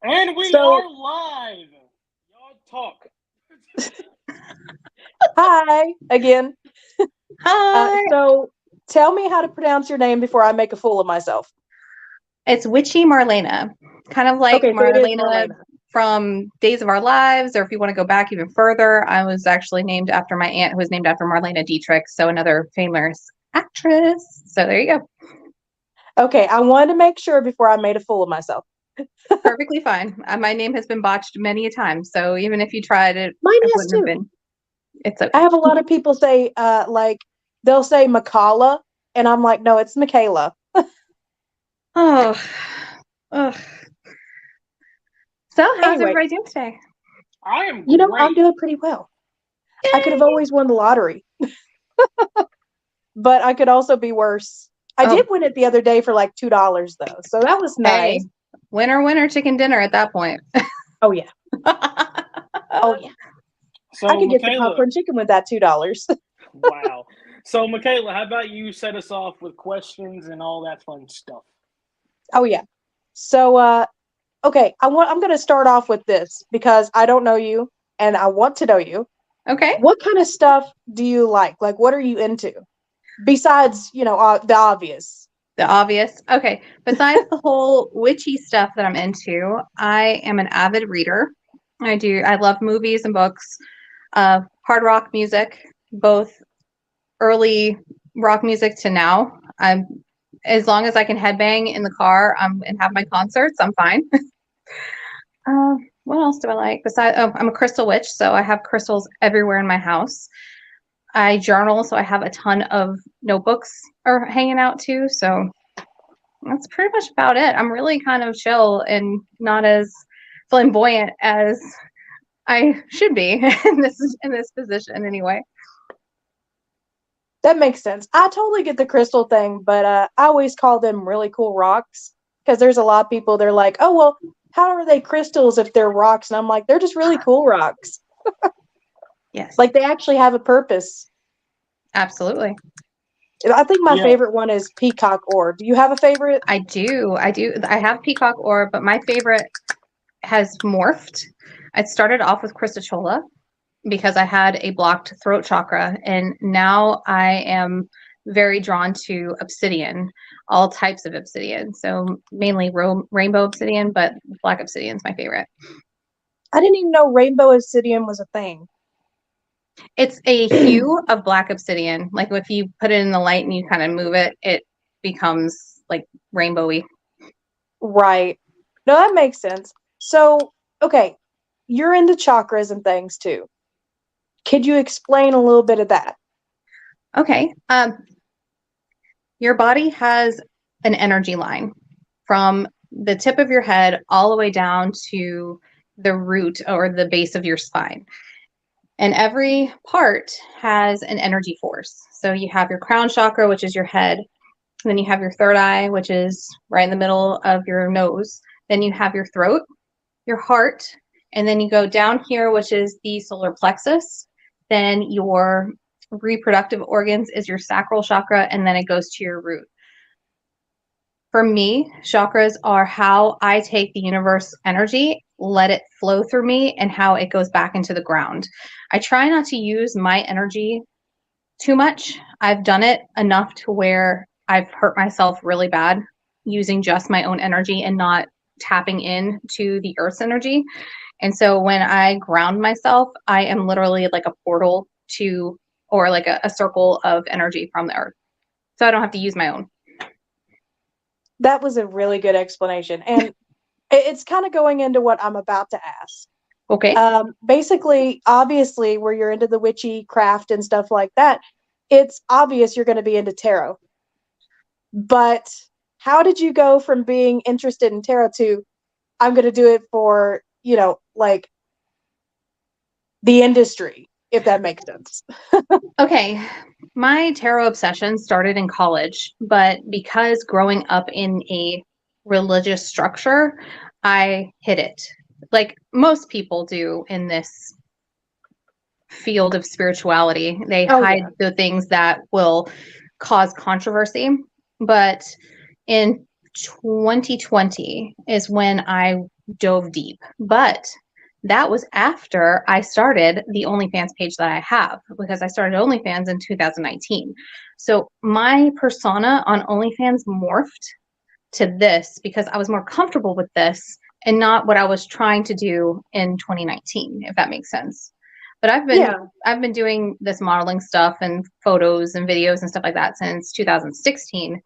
And we So, are live. Y'all talk. hi again. Hi. So, tell me how to pronounce your name before I make a fool of myself. It's Witchy Marlina. Kind of like Okay, so it is Marlena Marlena. from Days of Our Lives, or if you want to go back even further, I was actually named after my aunt who was named after Marlena Dietrich, so another famous actress. So there you go. Okay, I wanted to make sure before I made a fool of myself. Perfectly fine. My name has been botched many a time, so even if you tried it, Mine it has wouldn't have too. been. It's okay. I have a lot of people say, like, they'll say Makala, and I'm like, no, it's Michaela. Oh, ugh. So how's Anyway, everybody doing today? I am I'm great. doing pretty well. I could have always won the lottery, but I could also be worse. I Oh, did win it the other day for like $2, though, so that was nice. hey, winner, chicken dinner at that point. Oh, yeah. Oh, yeah. So, I could get some Michaela, popcorn chicken with that $2. wow. So, Michaela, how about you set us off with questions and all that fun stuff? Oh, yeah. So, okay, I'm going to start off with this because I don't know you and I want to know you. Okay. What kind of stuff do you like? Like, what are you into? Besides, the obvious. The obvious. Okay. Besides the whole witchy stuff that I'm into, I am an avid reader. I love movies and books, hard rock music, both early rock music to now. As long as I can headbang in the car and have my concerts, I'm fine. What else do I like? Besides, I'm a crystal witch, so I have crystals everywhere in my house. I journal, so I have a ton of notebooks are hanging out too. So that's pretty much about it. I'm really kind of chill and not as flamboyant as I should be in this position anyway. That makes sense. I totally get the crystal thing, but I always call them really cool rocks because there's a lot of people, they're like, oh, well, how are they crystals if they're rocks? And I'm like, they're just really cool rocks. Yes. Like, they actually have a purpose. Absolutely. I think my Yeah. favorite one is peacock ore. Do you have a favorite? I do. I have peacock ore, but my favorite has morphed. It started off with Christochola because I had a blocked throat chakra, and now I am very drawn to obsidian, all types of obsidian. So mainly rainbow obsidian, but black obsidian is my favorite. I didn't even know rainbow obsidian was a thing. It's a hue of black obsidian. Like if you put it in the light and you kind of move it, it becomes like rainbowy. Right. No, that makes sense. So, okay, you're into chakras and things too. Could you explain a little bit of that? Okay. Your body has an energy line from the tip of your head all the way down to the root or the base of your spine. And every part has an energy force. So you have your crown chakra, which is your head. Then you have your third eye, which is right in the middle of your nose. Then you have your throat, your heart, and then you go down here, which is the solar plexus. Then your reproductive organs is your sacral chakra, and then it goes to your root. For me, chakras are how I take the universe energy, let it flow through me, and how it goes back into the ground. I try not to use my energy too much. I've done it enough to where I've hurt myself really bad using just my own energy and not tapping in to the earth's energy. And so when I ground myself, I am literally like a portal to, or like a circle of energy from the earth. So I don't have to use my own. That was a really good explanation. And it's kind of going into what I'm about to ask. Okay. Basically, obviously, where you're into the witchy craft and stuff like that, it's obvious you're going to be into tarot. But how did you go from being interested in tarot to, I'm going to do it for, like the industry, if that makes sense? Okay. My tarot obsession started in college, but because growing up in a religious structure, I hid it. Like most people do in this field of spirituality. They hide the things that will cause controversy. But in 2020 is when I dove deep. But that was after I started the OnlyFans page that I have, because I started OnlyFans in 2019. So my persona on OnlyFans morphed to this because I was more comfortable with this and not what I was trying to do in 2019, if that makes sense. But I've been doing this modeling stuff and photos and videos and stuff like that since 2016.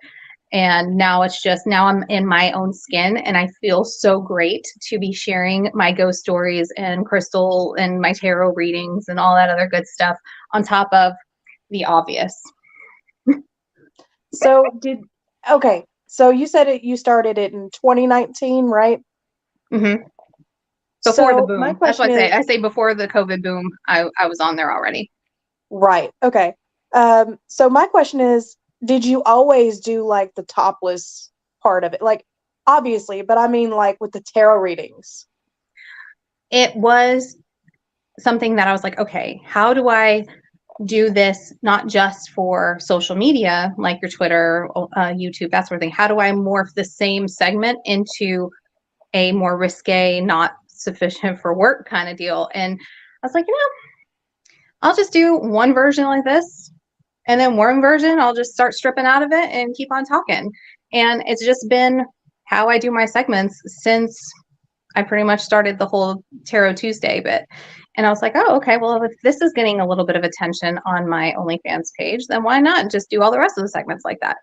And now now I'm in my own skin, and I feel so great to be sharing my ghost stories and crystal and my tarot readings and all that other good stuff on top of the obvious. So you said you started it in 2019, right? Mm-hmm. Before the So my boom. That's what question I say before the COVID boom, I was on there already. right. Okay. So my question is, did you always do like the topless part of it? Like, obviously, but I mean like with the tarot readings. It was something that I was like, okay, how do I do this not just for social media, like your Twitter, YouTube, that sort of thing? How do I morph the same segment into a more risque, not sufficient for work kind of deal? And I was like, I'll just do one version like this, and then one version I'll just start stripping out of it and keep on talking. And it's just been how I do my segments since I pretty much started the whole Tarot Tuesday bit. And I was like, oh, okay, well, if this is getting a little bit of attention on my OnlyFans page, then why not just do all the rest of the segments like that?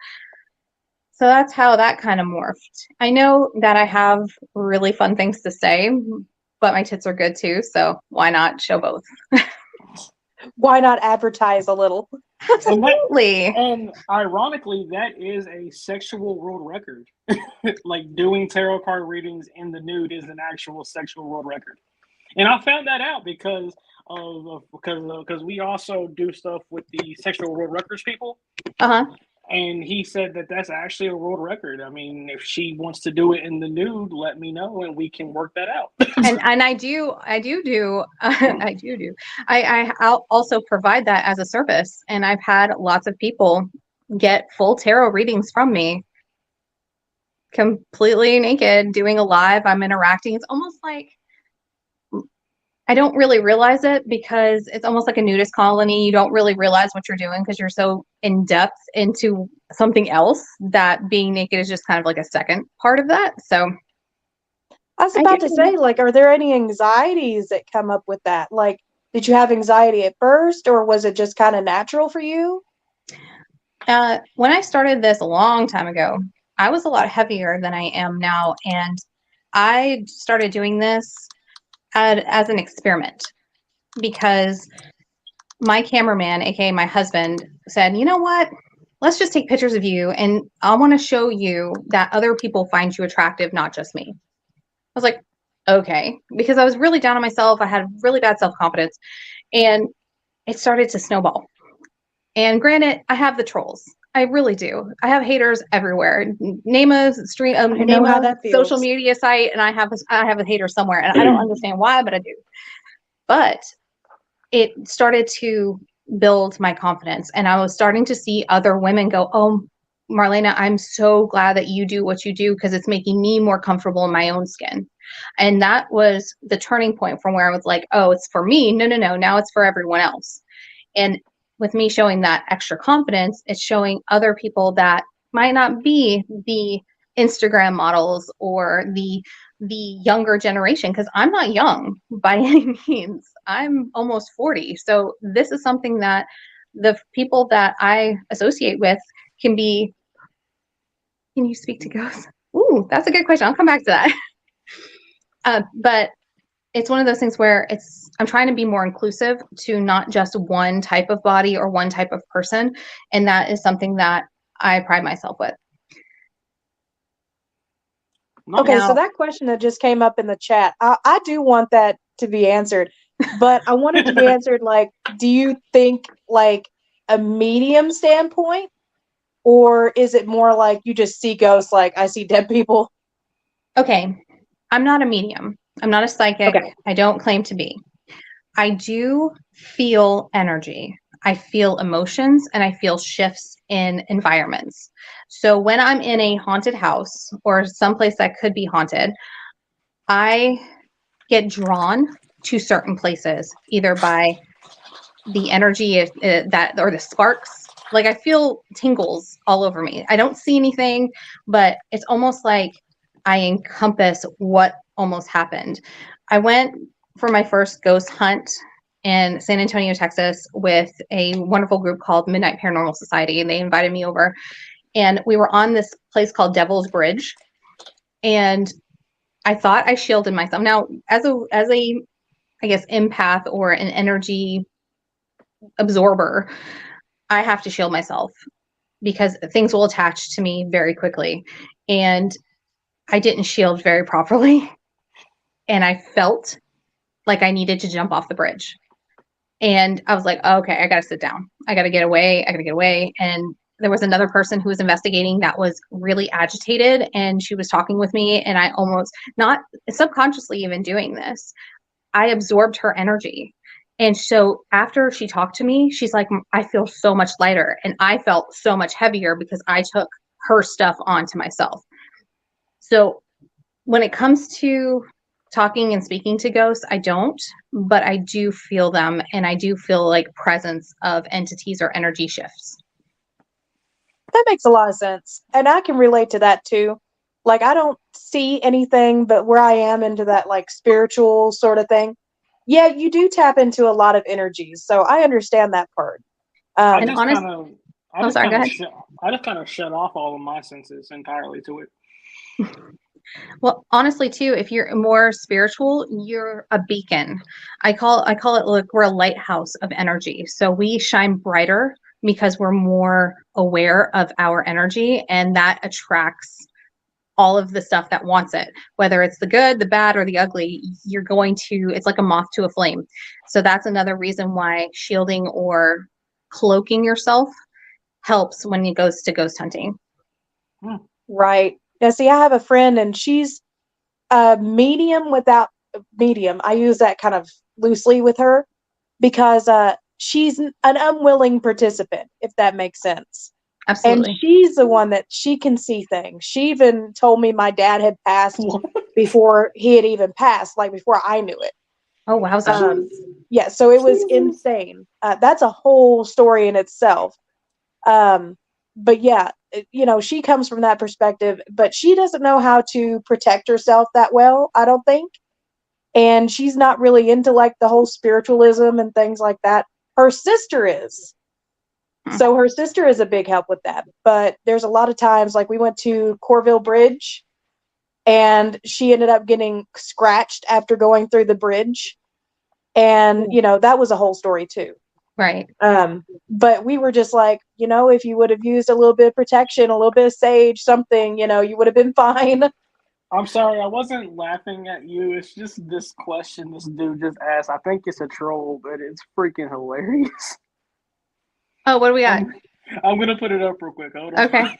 So that's how that kind of morphed. I know that I have really fun things to say, but my tits are good too. So why not show both? Why not advertise a little? Absolutely. And ironically, that is a sexual world record. Like doing tarot card readings in the nude is an actual sexual world record. And I found that out because we also do stuff with the sexual world records people. Uh-huh. And he said that that's actually a world record. I mean, if she wants to do it in the nude, let me know and we can work that out. and I do I'll also provide that as a service, and I've had lots of people get full tarot readings from me completely naked, doing a live. I'm interacting. It's almost like I don't really realize it because it's almost like a nudist colony. You don't really realize what you're doing because you're so in depth into something else that being naked is just kind of like a second part of that. So I was about to say, like, are there any anxieties that come up with that? Like, did you have anxiety at first, or was it just kind of natural for you? When I started this a long time ago, I was a lot heavier than I am now, and I started doing this as an experiment because my cameraman, aka my husband, said, you know what? Let's just take pictures of you, and I want to show you that other people find you attractive, not just me. I was like, okay, because I was really down on myself. I had really bad self-confidence, and it started to snowball. And granted, I have the trolls. I really do. I have haters everywhere. Name a stream, name a social media site, and I have a hater somewhere, and I don't understand why, but I do. But it started to build my confidence, and I was starting to see other women go, "Oh, Marlena, I'm so glad that you do what you do because it's making me more comfortable in my own skin." And that was the turning point from where I was like, "Oh, it's for me. No, no, no. Now it's for everyone else." And with me showing that extra confidence, it's showing other people that might not be the Instagram models or the younger generation, because I'm not young by any means. I'm almost 40. So this is something that the people that I associate with can be. Can you speak to ghosts? Ooh, that's a good question. I'll come back to that. But it's one of those things where I'm trying to be more inclusive to not just one type of body or one type of person. And that is something that I pride myself with. Okay, so that question that just came up in the chat, I do want that to be answered, but I want it to be answered like, do you think like a medium standpoint, or is it more like you just see ghosts like I see dead people? Okay, I'm not a medium. I'm not a psychic. Okay. I don't claim to be. I do feel energy. I feel emotions, and I feel shifts in environments. So when I'm in a haunted house or someplace that could be haunted, I get drawn to certain places, either by the energy that or the sparks. Like I feel tingles all over me. I don't see anything, but it's almost like I encompass what almost happened. I went for my first ghost hunt in San Antonio, Texas, with a wonderful group called Midnight Paranormal Society, and they invited me over. And we were on this place called Devil's Bridge, and I thought I shielded myself. Now, as a I guess empath or an energy absorber, I have to shield myself because things will attach to me very quickly. And I didn't shield very properly. And I felt like I needed to jump off the bridge. And I was like, oh, okay, I got to sit down. I got to get away. I got to get away. And there was another person who was investigating that was really agitated. And she was talking with me. And I almost, not subconsciously even doing this, I absorbed her energy. And so after she talked to me, she's like, I feel so much lighter. And I felt so much heavier because I took her stuff onto myself. So when it comes to talking and speaking to ghosts, I don't, but I do feel them. And I do feel like presence of entities or energy shifts. That makes a lot of sense. And I can relate to that too. Like, I don't see anything, but where I am into that like spiritual sort of thing, yeah, you do tap into a lot of energies. So I understand that part. I And just honest- kind of, Oh, sorry, go ahead. I just kind of shut off all of my senses entirely to it. Well, honestly, too, if you're more spiritual, you're a beacon. I call it like we're a lighthouse of energy. So we shine brighter because we're more aware of our energy, and that attracts all of the stuff that wants it, whether it's the good, the bad, or the ugly. You're going to, it's like a moth to a flame. So that's another reason why shielding or cloaking yourself helps when it goes to ghost hunting. Right. Now, see, I have a friend and she's a medium without medium. I use that kind of loosely with her because she's an unwilling participant, if that makes sense. Absolutely. And she's the one that she can see things. She even told me my dad had passed before he had even passed, like before I knew it. Oh, wow. Yeah, so it was insane. That's a whole story in itself. But yeah, you know, she comes from that perspective, but she doesn't know how to protect herself that well, I don't think. And she's not really into like the whole spiritualism and things like that. Her sister is. So her sister is a big help with that. But there's a lot of times, like we went to Corville Bridge and she ended up getting scratched after going through the bridge. And, you know, that was a whole story too. Right. But we were just like, you know, if you would have used a little bit of protection, a little bit of sage, something, you know, you would have been fine. I'm sorry, I wasn't laughing at you. It's just this question this dude just asked. I think it's a troll, but it's freaking hilarious. Oh, what do we got? I'm going to put it up real quick. Hold on. Okay.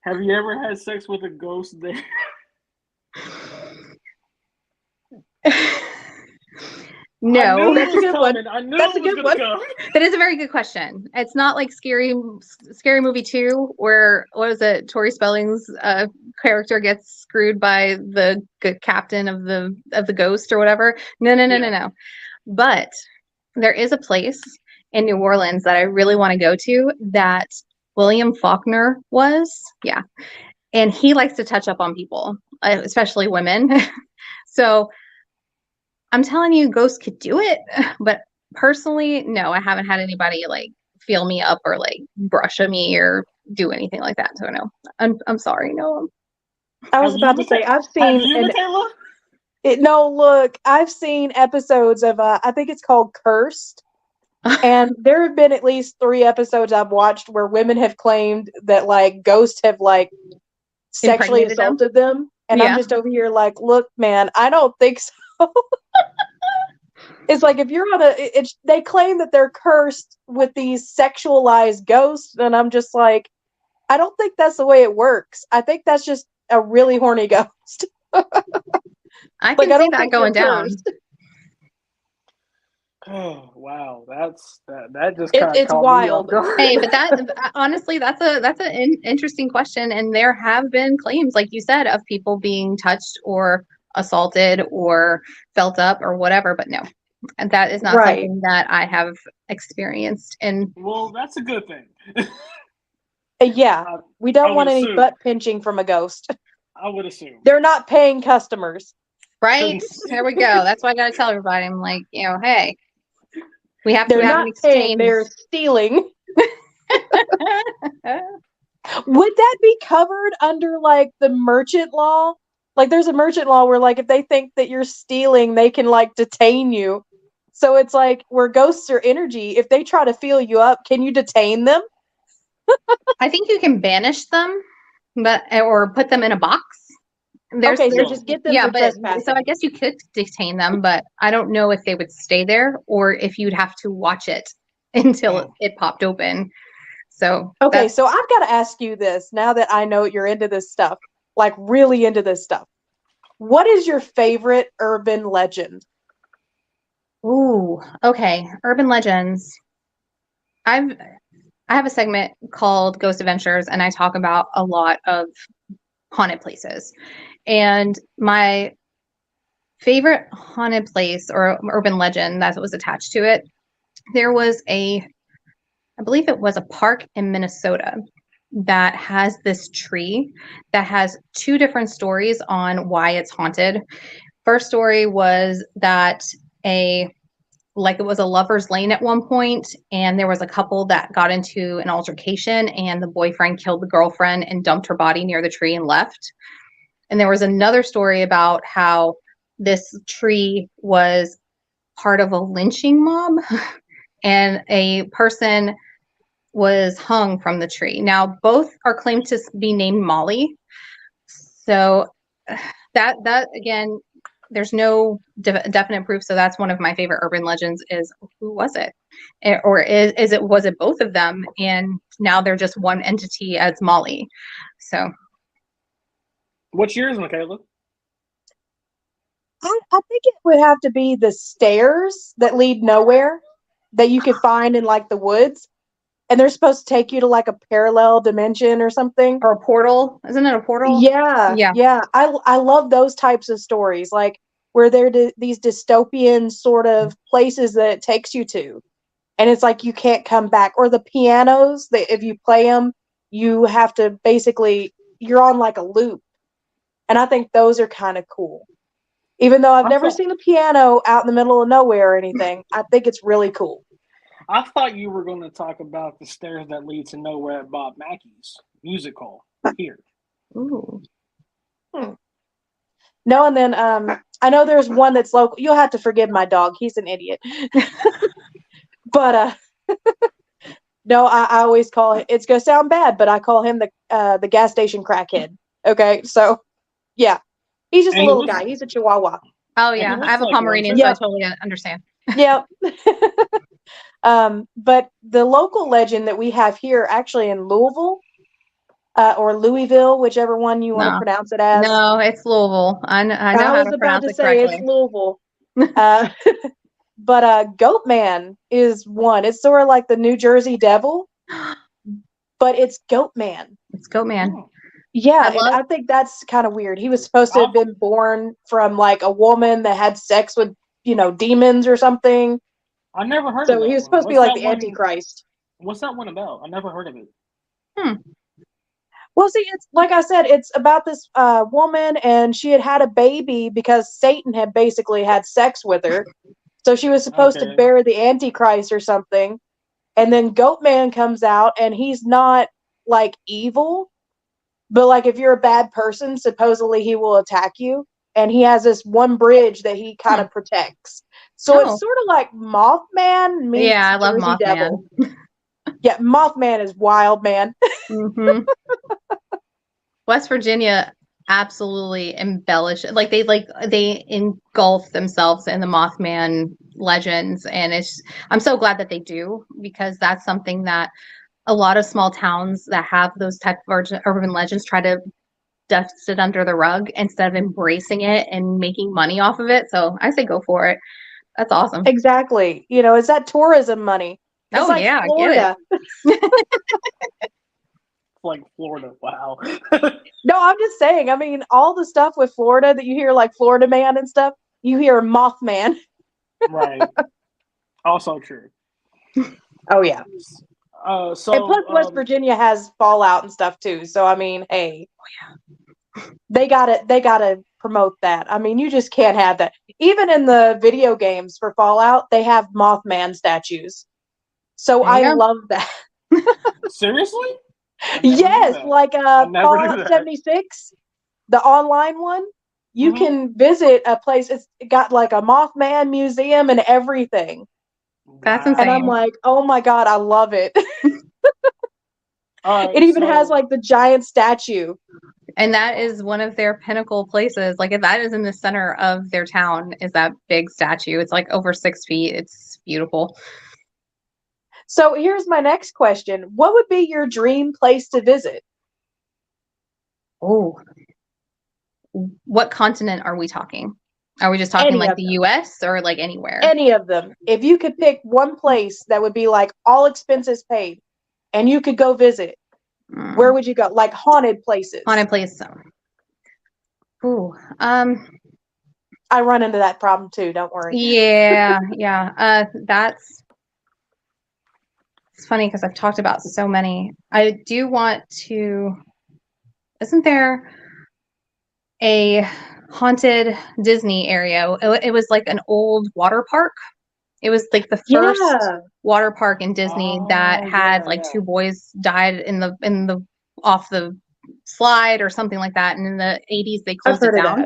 Have you ever had sex with a ghost there? No. That's a good one. I knew That's it a was good going to one. come. That is a very good question. It's not like scary movie 2 where, what is it, Tori Spelling's character gets screwed by the captain of the ghost or whatever. No. But there is a place in New Orleans that I really want to go to that William Faulkner was. Yeah. And he likes to touch up on people, especially women. So I'm telling you, ghosts could do it, but personally, no, I haven't had anybody like feel me up or like brush on me or do anything like that. So no, I'm sorry, no. I was about to say, I've seen. Have you, Michaela? No, look, I've seen episodes of, I think it's called Cursed. And there have been at least 3 episodes I've watched where women have claimed that like ghosts have like sexually assaulted them. And I'm just over here like, look, man, I don't think so. It's like if you're on they claim that they're cursed with these sexualized ghosts, and I'm just like, I don't think that's the way it works. I think that's just a really horny ghost. I can see that going down. Oh wow, that just It, kind of it's caught me off wild. guard. Hey, but that honestly, that's an interesting question, and there have been claims, like you said, of people being touched or assaulted or felt up or whatever. But no, and that is not Right. something that I have experienced. And Well, that's a good thing. Yeah. I, We I don't would want any assume. butt pinching from a ghost. I would assume. They're not paying customers. right there we go. That's why I got to tell everybody. I'm like, hey, we have to They're have an not paying, exchange. they're stealing. Would that be covered under like the merchant law? Like there's a merchant law where like if they think that you're stealing, they can like detain you. So it's like where ghosts are energy, if they try to feel you up, can you detain them? I think you can banish them, but or put them in a box. Okay, so There's just get them yeah, for but so I trespassing. guess you could detain them, but I don't know if they would stay there or if you'd have to watch it until Oh, it popped open. So Okay, that's so I've got to ask you this now that I know you're into this stuff, like really into this stuff. What is your favorite urban legend? ooh, okay. Urban legends. I've I have a segment called Ghost Adventures, and I talk about a lot of haunted places. And my favorite haunted place or urban legend that was attached to it, there was I believe it was a park in Minnesota that has this tree that has two different stories on why it's haunted. First story was that a like it was a lover's lane at one point, and there was a couple that got into an altercation, and the boyfriend killed the girlfriend and dumped her body near the tree and left. And there was another story about how this tree was part of a lynching mob and a person was hung from the tree. Now, both are claimed to be named Molly. So that again, there's no definite proof. So that's one of my favorite urban legends. Is who was it, or is it was it both of them? And now they're just one entity as Molly. So what's yours, Michaela? I think it would have to be the stairs that lead nowhere that you could find in like the woods. And they're supposed to take you to like a parallel dimension or something. or a portal, isn't it a portal? Yeah, Yeah. yeah. I love those types of stories, like where these dystopian sort of places that it takes you to, and it's like you can't come back. Or the pianos that if you play them, you have to basically you're on like a loop, and I think those are kind of cool. Even though I've I never thought seen a piano out in the middle of nowhere or anything, I think it's really cool. I thought you were going to talk about the stairs that lead to nowhere at Bob Mackey's music hall here. Ooh. Hmm. No, and then I know there's one that's local. You'll have to forgive my dog; he's an idiot. But no, I always call it. It's gonna sound bad, but I call him the gas station crackhead. Okay, so yeah, he's just a And he little looks guy. He's a Chihuahua. Oh and he yeah, I looks have a like one Pomeranian, too. so I Yep, totally understand. yep. But the local legend that we have here, actually in Louisville, or Louisville, whichever one you want to No, pronounce it as. no, it's Louisville. I know I how was to about pronounce to it say it's correctly. Louisville. Uh, but Goat Man is one. It's sort of like the New Jersey Devil, but it's Goat Man. It's Goat Man. Oh, Yeah, I and love. I think that's kind of weird. He was supposed to have I've been born from like a woman that had sex with, demons or something. I never heard of So he that was one. supposed to be like the Antichrist. What's that one about? I never heard of it. Hmm. Well, see, it's like I said, it's about this woman, and she had had a baby because Satan had basically had sex with her. So she was supposed to Okay. bear the Antichrist or something. And then Goat Man comes out, and he's not like evil, but like if you're a bad person, supposedly he will attack you. And he has this one bridge that he kind Hmm. of protects. So it's Oh, sort of like Mothman yeah, meets I love Jersey Mothman. Devil. Yeah, Mothman is wild, man. Hmm. West Virginia absolutely embellish they engulf themselves in the Mothman legends, and I'm so glad that they do, because that's something that a lot of small towns that have those type of urban legends try to dust it under the rug instead of embracing it and making money off of it. So I say go for it. That's awesome. Exactly. You know, it's that tourism money. It's Oh like yeah, Florida. I get it. Like Florida. Wow. No, I'm just saying. I mean, all the stuff with Florida that you hear, like Florida Man and stuff, you hear Mothman. Right. Also true. Oh yeah. Uh, And so plus, West Virginia has Fallout and stuff too. So I mean, hey, they gotta promote that. I mean, you just can't have that. Even in the video games for Fallout, they have Mothman statues. So There you I go. love that. seriously? I never knew Yes, that. like I never knew Fallout that. 76, the online one, you Mhm. can visit a place. It's got like a Mothman museum and everything. That's Wow. And I'm insane. like, oh my God, I love it. All It right. even has So like the giant statue. And that is one of their pinnacle places. Like if that is in the center of their town, is that big statue. It's like over 6 feet. It's beautiful. So here's my next question. What would be your dream place to visit? Oh, what continent are we talking? Are we just talking Any like of the them. US or like anywhere? Any of them. If you could pick one place that would be like all expenses paid and you could go visit, where would you go? Like haunted places. Haunted place. Ooh, I run into that problem too, don't worry. yeah. That's it's funny because I've talked about so many. I do want to. Isn't there a haunted Disney area? It was like an old water park. It was like the first Yeah. water park in Disney that had like two boys died in the off the slide or something like that. And in the 80s they I've closed it heard of down.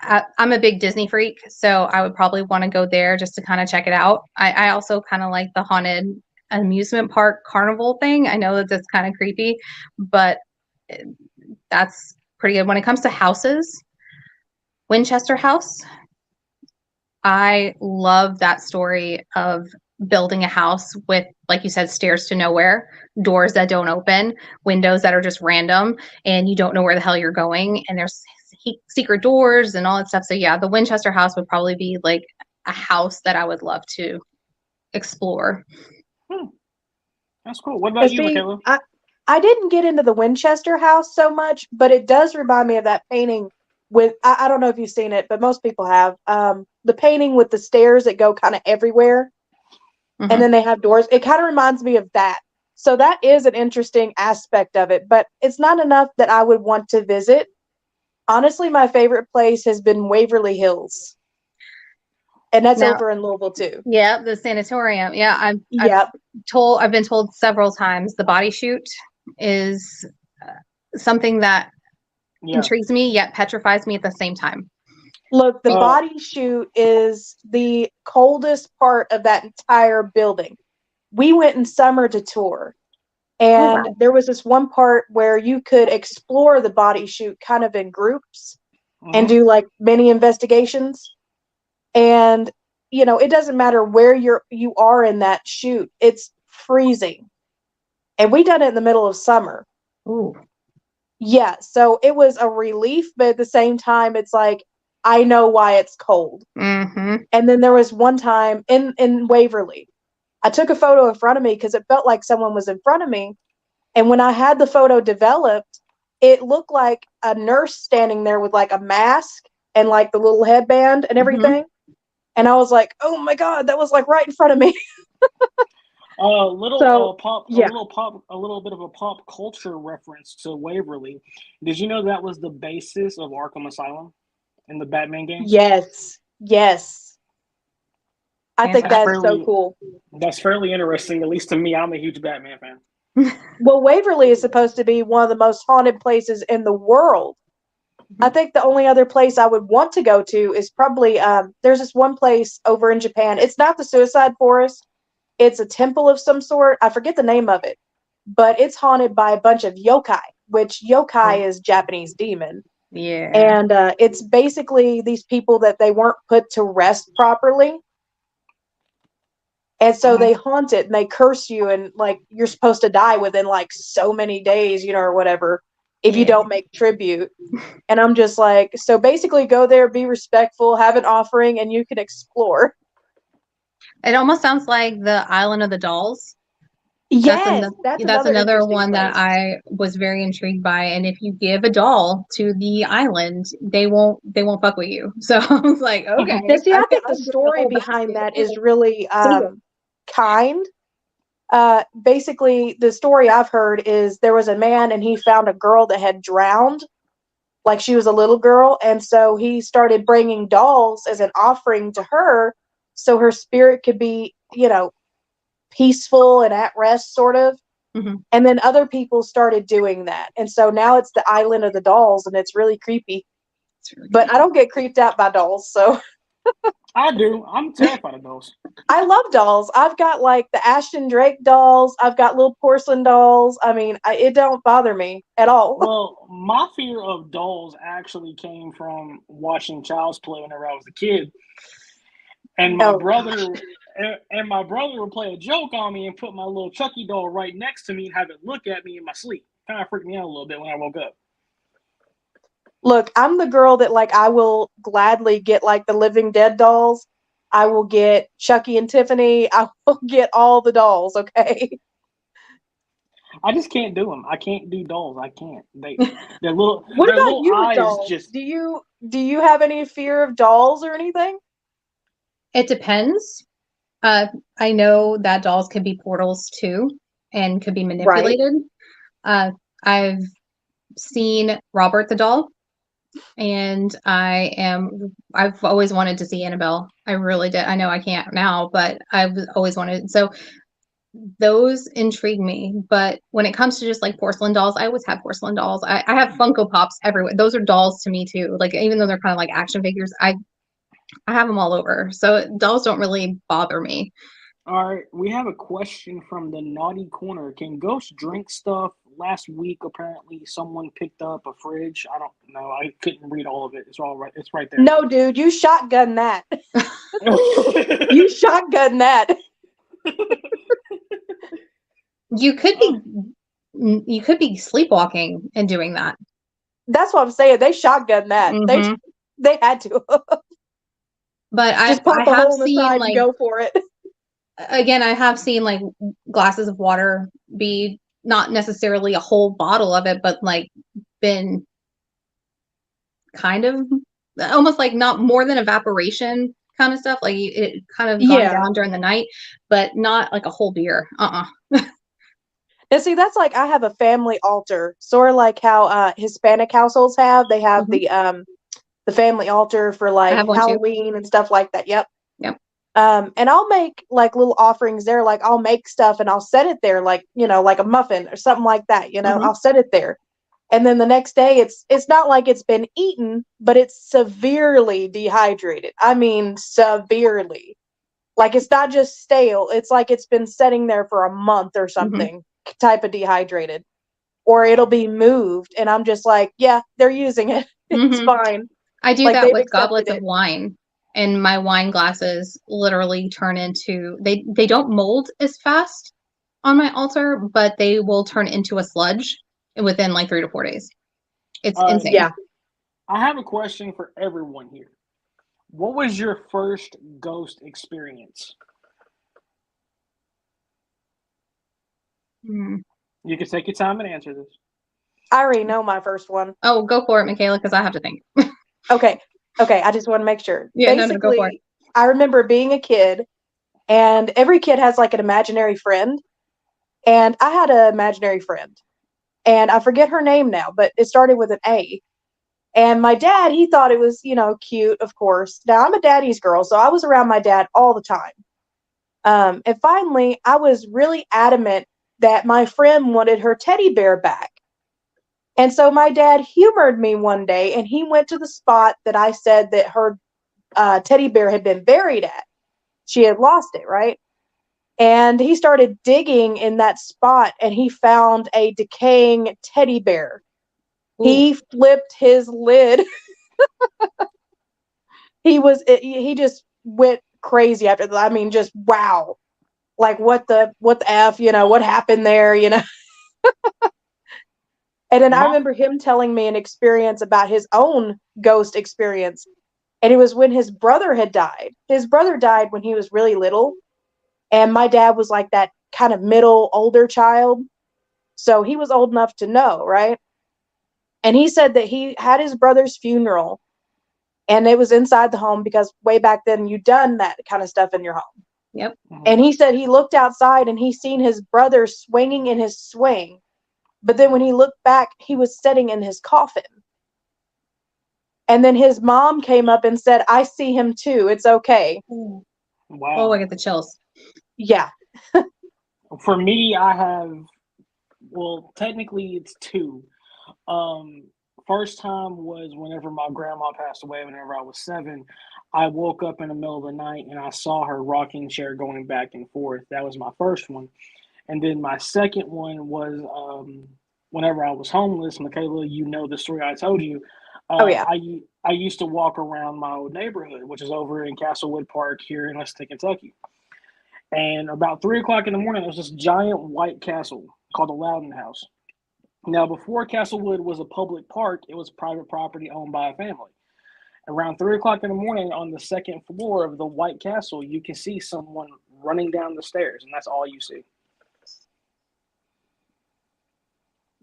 that. I'm a big Disney freak, so I would probably want to go there just to kind of check it out. I also kind of like the haunted amusement park carnival thing. I know that that's kind of creepy, but that's pretty good. When it comes to houses, Winchester House, I love that story of building a house with, like you said, stairs to nowhere, doors that don't open, windows that are just random, and you don't know where the hell you're going. And there's secret doors and all that stuff. So yeah, the Winchester House would probably be like a house that I would love to explore. That's cool. What about you, See, Michaela? I didn't get into the Winchester House so much, but it does remind me of that painting with, I don't know if you've seen it, but most people have. The painting with the stairs that go kind of everywhere, Mhm. and then they have doors. It kind of reminds me of that. So that is an interesting aspect of it, but it's not enough that I would want to visit. Honestly, my favorite place has been Waverly Hills, and that's Now, over in Louisville too. yeah, the sanatorium. Yeah, Yep. I've been told several times the body shoot is something that Yeah. intrigues me yet petrifies me at the same time. Look, the Uh, body chute is the coldest part of that entire building. We went in summer to tour, and wow. there was this one part where you could explore the body chute kind of in groups and do like mini investigations. And you know, it doesn't matter where you are in that chute, it's freezing. And we done it in the middle of summer. Ooh. Yeah, so it was a relief, but at the same time, it's like I know why it's cold. Mm-hmm. And then there was one time in Waverly, I took a photo in front of me because it felt like someone was in front of me. And when I had the photo developed, it looked like a nurse standing there with like a mask and like the little headband and everything. And I was like, oh my God, that was like right in front of me. A little So, pop, yeah. a little bit of a pop culture reference to Waverly. Did you know that was the basis of Arkham Asylum in the Batman games? Yes. Yes. I think Fantastic. that's so cool. That's fairly interesting. At least to me, I'm a huge Batman fan. Well, Waverly is supposed to be one of the most haunted places in the world. I think the only other place I would want to go to is probably there's this one place over in Japan. It's not the Suicide Forest. It's a temple of some sort. I forget the name of it, but it's haunted by a bunch of yokai, which yokai is Japanese demon. Yeah. And it's basically these people that they weren't put to rest properly. And so they haunt it and they curse you, and like you're supposed to die within like so many days, you know, or whatever, if you don't make tribute. And I'm just like, so basically go there, be respectful, have an offering, and you can explore. It almost sounds like the Island of the Dolls. Yes, That's that's another interesting one that place. I was very intrigued by. And if you give a doll to the island, they won't fuck with you. So I was like, okay, Now, see, I think I'll the give the story whole behind basket. that is really Yeah. kind. Basically, the story I've heard is there was a man and he found a girl that had drowned, like she was a little girl, and so he started bringing dolls as an offering to her, so her spirit could be, peaceful and at rest, sort of. Mhm. And then other people started doing that, and so now it's the Island of the Dolls, and it's really creepy. It's really But I don't get creeped out by dolls, so. I do. I'm terrified of those. I love dolls. I've got like the Ashton Drake dolls. I've got little porcelain dolls. I mean, it don't bother me at all. Well, my fear of dolls actually came from watching Child's Play whenever I was a kid, and my Oh, brother and my brother would play a joke on me and put my little Chucky doll right next to me and have it look at me in my sleep. Kind of freaked me out a little bit when I woke up. look, I'm the girl that like I will gladly get like the Living Dead dolls. I will get Chucky and Tiffany. I will get all the dolls. Okay. I just can't do them. I can't do dolls. I can't. Their little What their about little you with eyes dolls? just. Do you have any fear of dolls or anything? It depends. I know that dolls can be portals too and could be Right. manipulated. I've seen Robert the doll, and I've always wanted to see Annabelle. I really did. I know I can't now, but I've always wanted. So those intrigue me. But when it comes to just like porcelain dolls, I always have porcelain dolls. I have Funko Pops everywhere. Those are dolls to me too. Like even though they're kind of like action figures, I have them all over. So dolls don't really bother me. All right, we have a question from the Naughty Corner. Can ghosts drink stuff? Last week, apparently, someone picked up a fridge. I don't know. I couldn't read all of it. It's all right. It's right there. No, dude, you shotgun that. You shotgun that. You could be sleepwalking and doing that. That's what I'm saying. They shotgun that. Mhm. They had to. But Just pop I a have hole in the seen side like and go for it. again, I have seen like glasses of water be not necessarily a whole bottle of it, but like been kind of almost like not more than evaporation kind of stuff. Like it kind of gone Yeah. down during the night, but not like a whole beer. And see, that's like I have a family altar, sort of like how Hispanic households have. They have Mhm. the family altar for I like have one too. Halloween and stuff like that. Yep. Yep. And I'll make like little offerings there. Like I'll make stuff and I'll set it there, like like a muffin or something like that. Mhm. I'll set it there, and then the next day it's not like it's been eaten, but it's severely dehydrated. I mean, severely. Like it's not just stale. It's like it's been sitting there for a month or Mhm. something, type of dehydrated. Or it'll be moved, and I'm just like, yeah, they're using it. It's Mhm. fine. I do Like that they've with accepted goblets of it. wine, and my wine glasses literally turn into they don't mold as fast on my altar, but they will turn into a sludge within like 3 to 4 days. It's All right, insane. Yeah. I have a question for everyone here. What was your first ghost experience? Hmm. You can take your time and answer this. I already know my first one. Oh, go for it, Michaela, because I have to think. Okay. I just want to make sure. Yeah, no, go for it. Basically, I remember being a kid, and every kid has like an imaginary friend. And I had an imaginary friend, and I forget her name now, but it started with an A. And my dad, he thought it was, cute, of course. Now, I'm a daddy's girl, so I was around my dad all the time. And finally, I was really adamant that my friend wanted her teddy bear back. And so my dad humored me one day, and he went to the spot that I said that her teddy bear had been buried at. She had lost it, right? And he started digging in that spot, and he found a decaying teddy bear. Ooh. He flipped his lid. He just went crazy after that. I mean, just wow. Like what the F, what happened there, And then I My remember him telling me an experience about his own ghost experience. And it was when his brother had died. His brother died when he was really little. And my dad was like that kind of middle older child. So he was old enough to know, right? And he said that he had his brother's funeral and it was inside the home because way back then you'd done that kind of stuff in your home. Yep. And he said he looked outside and he seen his brother swinging in his swing. But then when he looked back, he was sitting in his coffin. And then his mom came up and said, I see him too. It's okay. Wow. Wow. Oh, I get the chills. Yeah. For me, I have, well, technically it's two. First time was whenever my grandma passed away, whenever I was 7. I woke up in the middle of the night and I saw her rocking chair going back and forth. That was my first one. And then my second one was whenever I was homeless. Michaela, you know the story I told you. Oh, yeah. I used to walk around my old neighborhood, which is over in Castlewood Park here in Lexington, Kentucky. And about 3 o'clock in the morning, there's this giant white castle called the Loudon House. Now, before Castlewood was a public park, it was private property owned by a family. Around 3 o'clock in the morning, on the second floor of the White Castle, you can see someone running down the stairs, and that's all you see.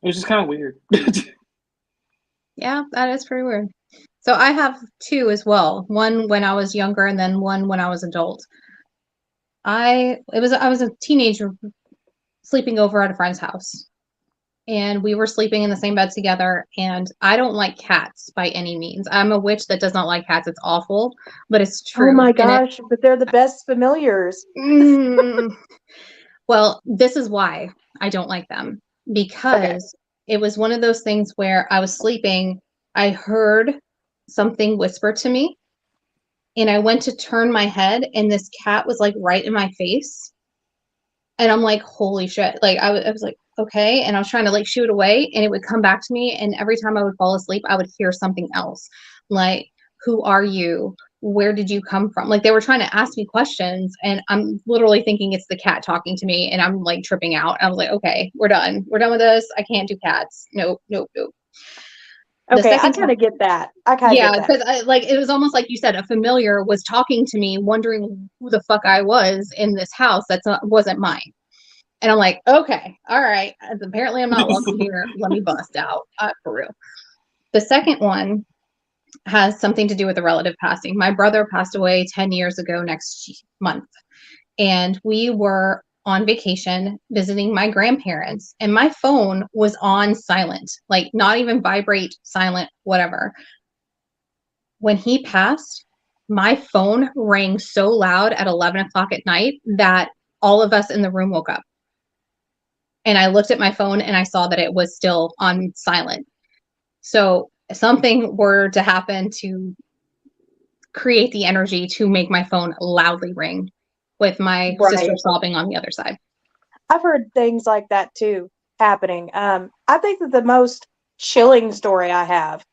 It was just kind of weird. Yeah, that is pretty weird. So I have two as well. One when I was younger, and then one when I was adult. I was a teenager sleeping over at a friend's house. And we were sleeping in the same bed together. And I don't like cats by any means. I'm a witch that does not like cats. It's awful, but it's true. Oh my gosh, but they're the best familiars. Well, this is why I don't like them. Because it was one of those things where I was sleeping, I heard something whisper to me. And I went to turn my head, and this cat was like right in my face. And I'm like, holy shit. Like I was like, okay. And I was trying to like shoo it away, and it would come back to me. And every time I would fall asleep, I would hear something else. Like, who are you? Where did you come from? Like they were trying to ask me questions, and I'm literally thinking it's the cat talking to me, and I'm like tripping out. I was like, okay, we're done. We're done with this. I can't do cats. Nope. Okay, I kind of get that. Yeah, because like it was almost like you said, a familiar was talking to me, wondering who the fuck I was in this house wasn't mine. And I'm like, okay, all right. Apparently, I'm not welcome here. Let me bust out for real. The second one has something to do with a relative passing. My brother passed away 10 years ago next month, and we were on vacation visiting my grandparents, and my phone was on silent, like not even vibrate, silent, whatever. When he passed, my phone rang so loud at 11 o'clock at night that all of us in the room woke up. And I looked at my phone and I saw that it was still on silent. So if something were to happen to create the energy to make my phone loudly ring, with my sister sobbing on the other side. I've heard things like that too happening. I think that the most chilling story I have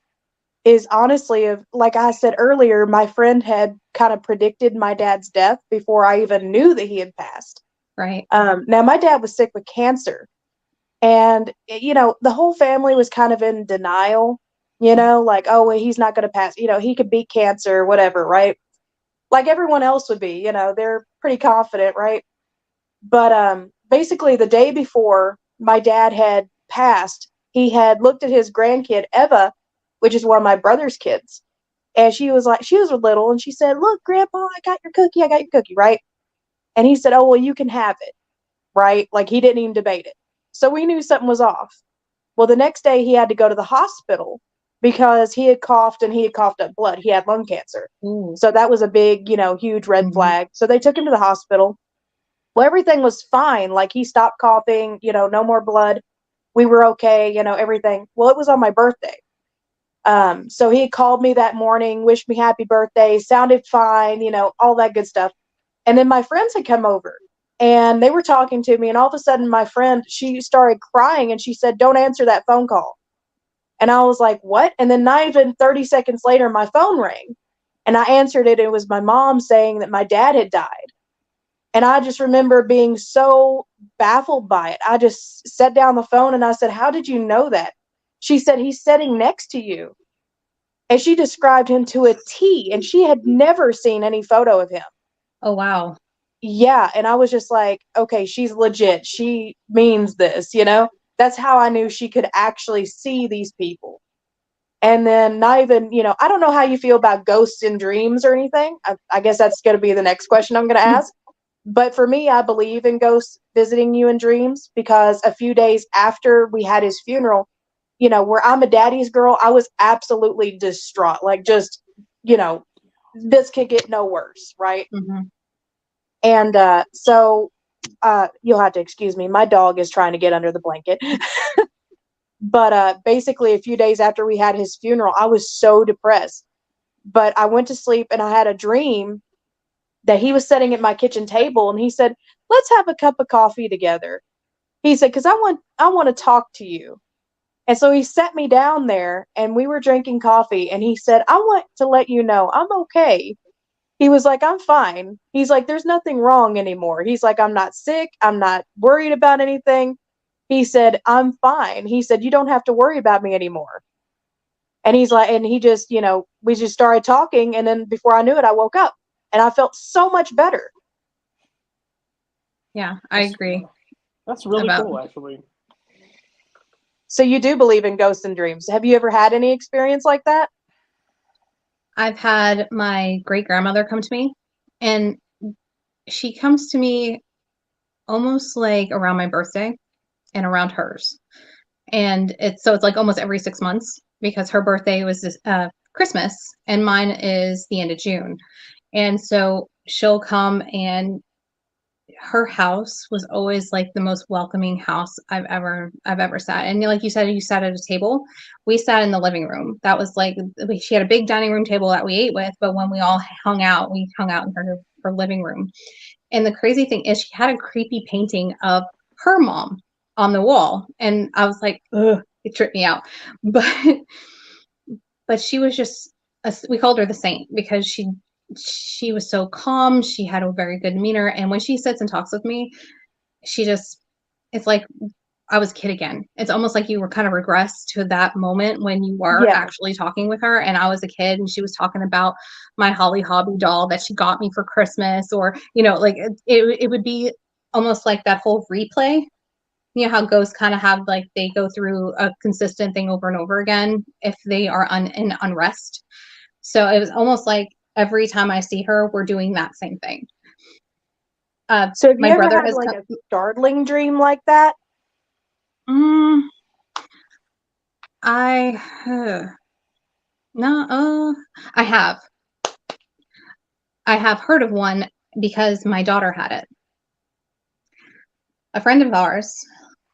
is honestly of, like I said earlier, my friend had kind of predicted my dad's death before I even knew that he had passed. Right. Now my dad was sick with cancer, and you know, the whole family was kind of in denial, you know, like, oh, well, he's not going to pass, you know, he could beat cancer, whatever, right? Like everyone else would be, you know, they're pretty confident, right? But basically the day before my dad had passed, he had looked at his grandkid, Eva, which is one of my brother's kids. And she was little, and she said, look, Grandpa, I got your cookie, right? And he said, oh, well, you can have it, right? Like he didn't even debate it. So we knew something was off. Well, the next day he had to go to the hospital because he had coughed up blood. He had lung cancer. So that was a big, you know, huge red flag. So they took him to the hospital. Well, everything was fine. Like he stopped coughing, you know, no more blood. We were okay, you know, everything. Well, it was on my birthday. So he called me that morning, wished me happy birthday, sounded fine, you know, all that good stuff. And then my friends had come over and they were talking to me, and all of a sudden my friend, she started crying and she said, don't answer that phone call. And I was like, what? And then not even 30 seconds later, my phone rang and I answered it. It was my mom saying that my dad had died. And I just remember being so baffled by it. I just set down the phone and I said, how did you know that? She said, he's sitting next to you. And she described him to a T, and she had never seen any photo of him. Oh, wow. yeah. And I was just like, okay, she's legit. She means this, you know? That's how I knew she could actually see these people. And then not even, you know, I don't know how you feel about ghosts in dreams or anything. I guess that's going to be the next question I'm going to ask. But for me, I believe in ghosts visiting you in dreams because a few days after we had his funeral, you know, where I'm a daddy's girl, I was absolutely distraught. Like, just, you know, this could get no worse, right? Mm-hmm. And you'll have to excuse me. My dog is trying to get under the blanket. But basically, a few days after we had his funeral, I was so depressed. But I went to sleep and I had a dream that he was sitting at my kitchen table and he said, "Let's have a cup of coffee together." He said, "Because I want to talk to you." And so he sat me down there and we were drinking coffee and he said, "I want to let you know I'm okay." He was like, "I'm fine." He's like, "There's nothing wrong anymore." He's like, "I'm not sick. I'm not worried about anything." He said, "I'm fine." He said, "You don't have to worry about me anymore." And he's like, and he just, you know, we just started talking. And then before I knew it, I woke up and I felt so much better. Yeah, I agree. That's really About cool, actually. So you do believe in ghosts and dreams. Have you ever had any experience like that? I've had my great grandmother come to me, and she comes to me almost like around my birthday and around hers. And it's like almost every 6 months because her birthday was Christmas and mine is the end of June. And so she'll come, and her house was always like the most welcoming house I've ever sat. And like you said, you sat at a table. We sat in the living room. That was like, she had a big dining room table that we ate with, but when we all hung out, we hung out in her living room. And the crazy thing is, she had a creepy painting of her mom on the wall, and I was like, ugh, it tripped me out. But she was just we called her the saint because she was so calm. She had a very good demeanor, and when she sits and talks with me, she just it's like I was a kid again. It's almost like you were kind of regressed to that moment when you were Yeah. actually talking with her, and I was a kid, and she was talking about my Holly Hobby doll that she got me for Christmas, or like it would be almost like that whole replay. You know how ghosts kind of have, like, they go through a consistent thing over and over again if they are in unrest. So it was almost like every time I see her, we're doing that same thing. So have you My ever brother had has like come. a startling dream like that? Mm, I no, I have. I have heard of one because my daughter had it. A friend of ours,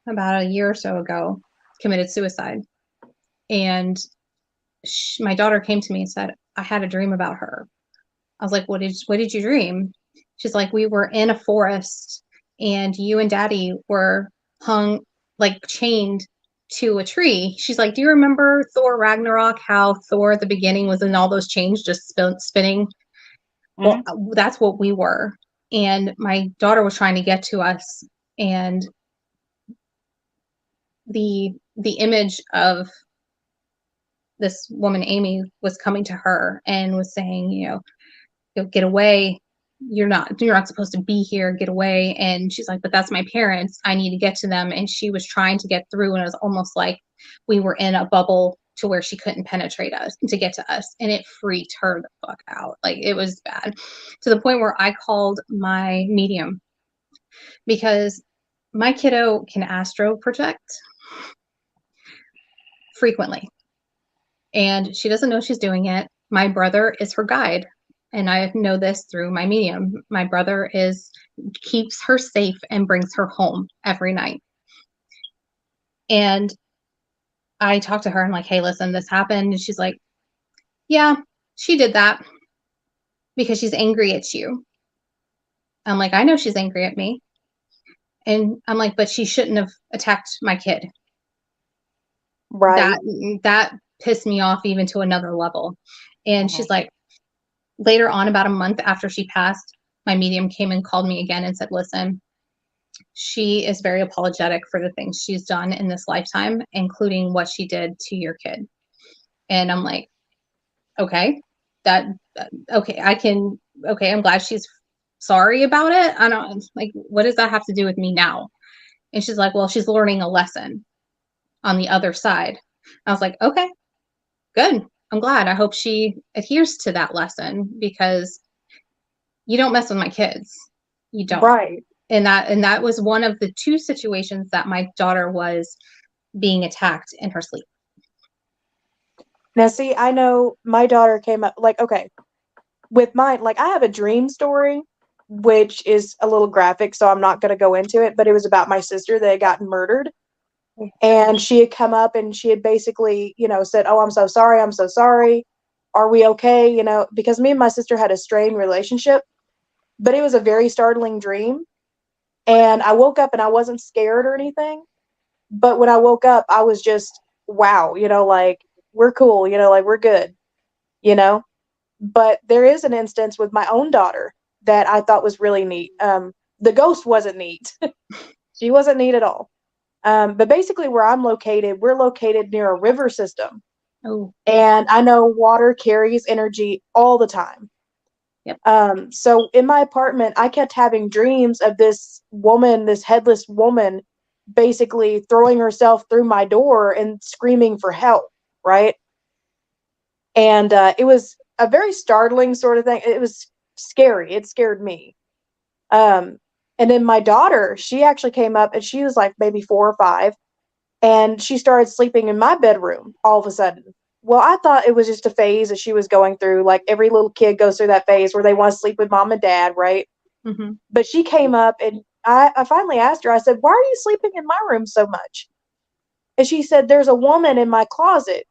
about a year or so ago, committed suicide, and my daughter came to me and said, "I had a dream about her." I was like, "What did you dream?" She's like, "We were in a forest, and you and Daddy were hung, like, chained to a tree." She's like, "Do you remember Thor Ragnarok? How Thor at the beginning was in all those chains just spinning?" Well, that's what we were. And my daughter was trying to get to us, and the image of this woman, Amy, was coming to her and was saying, "You'll get away. You're not supposed to be here. Get away." And she's like, "But that's my parents. I need to get to them." And she was trying to get through, and it was almost like we were in a bubble to where she couldn't penetrate us to get to us. And it freaked her the fuck out. Like, it was bad, to the point where I called my medium, because my kiddo can astro project frequently, and she doesn't know she's doing it. My brother is her guide, and I know this through my medium. My brother keeps her safe and brings her home every night. And I talked to her, and like, "Hey, listen, this happened." And she's like, "Yeah, she did that because she's angry at you." I'm like, "I know she's angry at me." And I'm like, "But she shouldn't have attacked my kid." Right. That pissed me off even to another level. And she's like, later on, about a month after she passed, my medium came and called me again and said, "Listen, she is very apologetic for the things she's done in this lifetime, including what she did to your kid." And I'm like, okay, that, okay, I'm glad she's sorry about it. I don't like, what does that have to do with me now? And she's like, well, she's learning a lesson on the other side. I was like, okay, good. I'm glad. I hope she adheres to that lesson, because you don't mess with my kids. You don't. Right. And that was one of the 2 situations that my daughter was being attacked in her sleep. Now, see, I know my daughter came up, like, okay, with mine, like, I have a dream story, which is a little graphic, so I'm not going to go into it, but it was about my sister that had gotten murdered. And she had come up and she had basically, said, "Oh, I'm so sorry. I'm so sorry. Are we okay?" Because me and my sister had a strained relationship, but it was a very startling dream. And I woke up and I wasn't scared or anything. But when I woke up, I was just, wow, like, we're cool, like, we're good, you know? But there is an instance with my own daughter that I thought was really neat. The ghost wasn't neat. She wasn't neat at all. But basically, where I'm located, we're located near a river system. Oh. And I know water carries energy all the time. Yep. So in my apartment, I kept having dreams of this woman, this headless woman, basically throwing herself through my door and screaming for help, right? And it was a very startling sort of thing. It was scary. It scared me. And then my daughter, she actually came up and she was like maybe 4 or 5, and she started sleeping in my bedroom all of a sudden. Well, I thought it was just a phase that she was going through. Like every little kid goes through that phase where they want to sleep with mom and dad, right? Mm-hmm. But she came up and I finally asked her, I said, "Why are you sleeping in my room so much?" And she said, "There's a woman in my closet."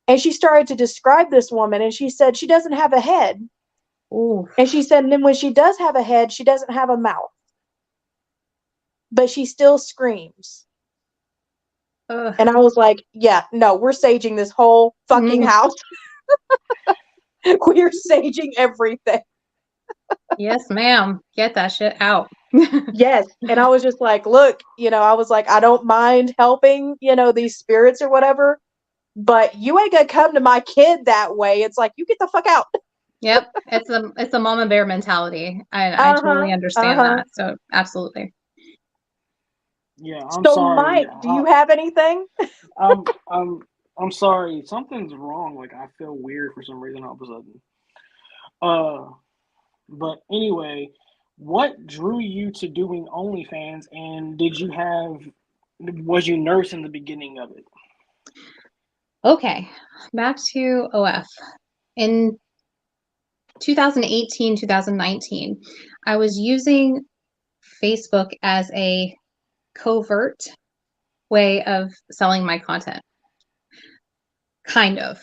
And she started to describe this woman, and she said she doesn't have a head. Ooh. And she said, and then when she does have a head, she doesn't have a mouth. But she still screams. Ugh. And I was like, yeah, no, we're saging this whole fucking house. We're saging everything. Yes, ma'am. Get that shit out. Yes. And I was just like, look, I was like, I don't mind helping, these spirits or whatever, but you ain't gonna come to my kid that way. It's like, you get the fuck out. Yep. It's a mama bear mentality. I totally understand that. So absolutely. Yeah, I'm So, sorry. Mike, do you have anything? I'm sorry. Something's wrong. Like I feel weird for some reason all of a sudden. But anyway, what drew you to doing OnlyFans, and was you nervous in the beginning of it? Okay, back to OF. In 2018, 2019, I was using Facebook as a covert way of selling my content. Kind of,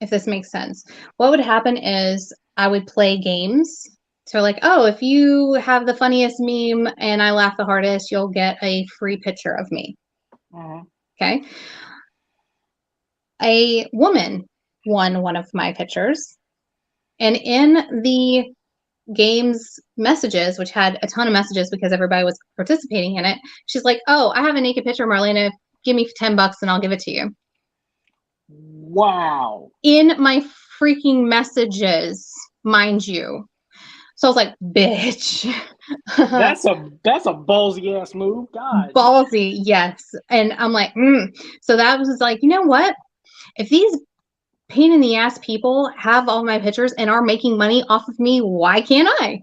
if this makes sense. What would happen is I would play games. So like, oh, if you have the funniest meme and I laugh the hardest, you'll get a free picture of me. Uh-huh. Okay. A woman won one of my pictures. And in the game's messages, which had a ton of messages because everybody was participating in it, she's like, oh, I have a naked picture of Marlena. Give me $10 and I'll give it to you. Wow. In my freaking messages, mind you. So I was like, bitch. That's a ballsy ass move. God. Ballsy, yes. And I'm like, So that was like, you know what? If these pain in the ass people have all my pictures and are making money off of me, why can't I?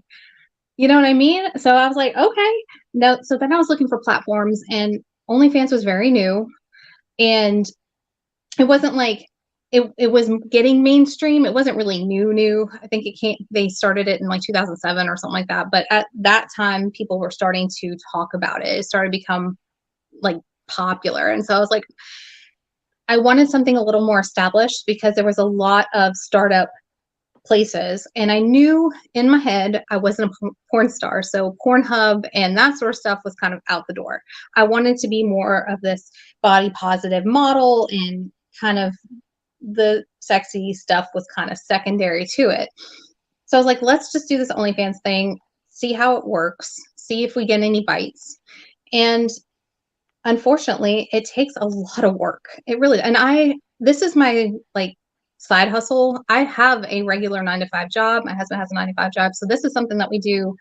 You know what I mean? So I was like, okay. No. So then I was looking for platforms, and OnlyFans was very new, and it wasn't like it was getting mainstream. It wasn't really new. I think they started it in like 2007 or something like that. But at that time, people were starting to talk about it. It started to become like popular. And so I was like, I wanted something a little more established because there was a lot of startup places, and I knew in my head I wasn't a porn star, so Pornhub and that sort of stuff was kind of out the door. I wanted to be more of this body positive model, and kind of the sexy stuff was kind of secondary to it. So I was like, let's just do this OnlyFans thing, see how it works, see if we get any bites. And unfortunately, it takes a lot of work. It really, and this is my like side hustle. I have a regular 9 to 5 job. My husband has a 9 to 5 job. So this is something that we do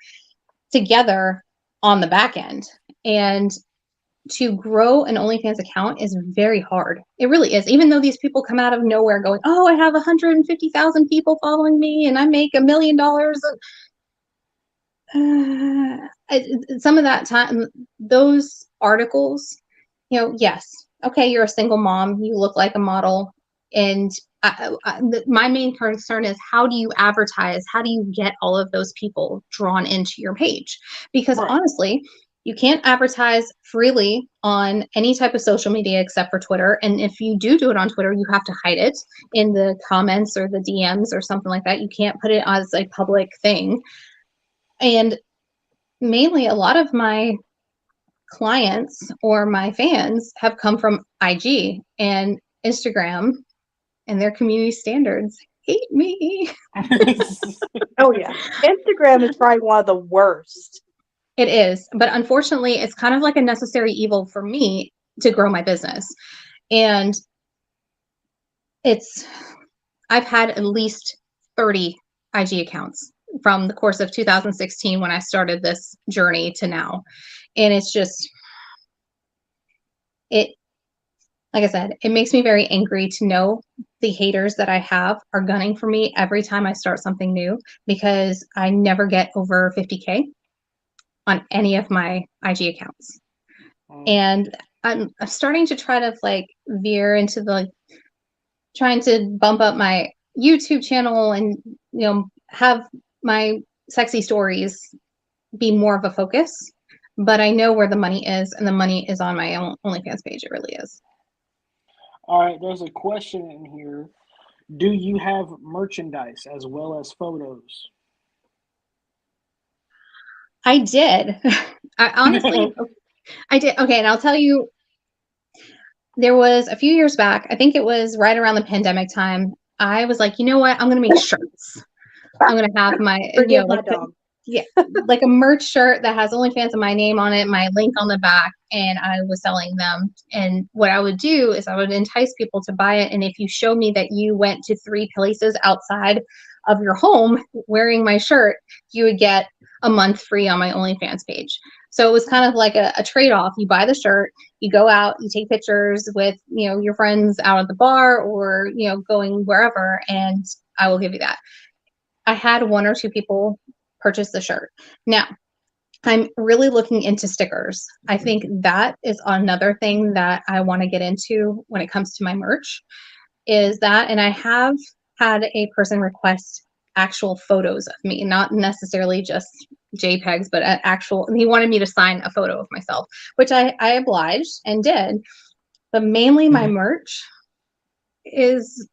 together on the back end. And to grow an OnlyFans account is very hard. It really is. Even though these people come out of nowhere going, oh, I have 150,000 people following me and I make $1 million. Some of that time, those articles, yes, okay, you're a single mom, you look like a model. And my main concern is, how do you advertise? How do you get all of those people drawn into your page? Because honestly, you can't advertise freely on any type of social media except for Twitter. And if you do it on Twitter, you have to hide it in the comments or the DMs or something like that. You can't put it as a public thing. And mainly, a lot of my clients or my fans have come from IG and Instagram, and their community standards hate me. Oh, yeah. Instagram is probably one of the worst. It is. But unfortunately, it's kind of like a necessary evil for me to grow my business. And I've had at least 30 IG accounts from the course of 2016 when I started this journey to now. And it's just, like I said, it makes me very angry to know the haters that I have are gunning for me every time I start something new, because I never get over 50K on any of my IG accounts. And I'm starting to try to veer into trying to bump up my YouTube channel and, have my sexy stories be more of a focus. But I know where the money is, and the money is on my own OnlyFans page. It really is. All right, there's a question in here. Do you have merchandise as well as photos? I did. I honestly, I did. Okay, and I'll tell you, there was a few years back, I think it was right around the pandemic time, I was like, you know what? I'm going to make shirts. I'm going to have my, like a merch shirt that has OnlyFans and my name on it, my link on the back, and I was selling them. And what I would do is I would entice people to buy it. And if you show me that you went to 3 places outside of your home wearing my shirt, you would get a month free on my OnlyFans page. So it was kind of like a trade-off. You buy the shirt, you go out, you take pictures with, your friends out at the bar or, going wherever, and I will give you that. I had 1 or 2 people purchase the shirt. Now, I'm really looking into stickers. I think that is another thing that I want to get into when it comes to my merch, is that, and I have had a person request actual photos of me, not necessarily just JPEGs, but and he wanted me to sign a photo of myself, which I obliged and did. But mainly my merch is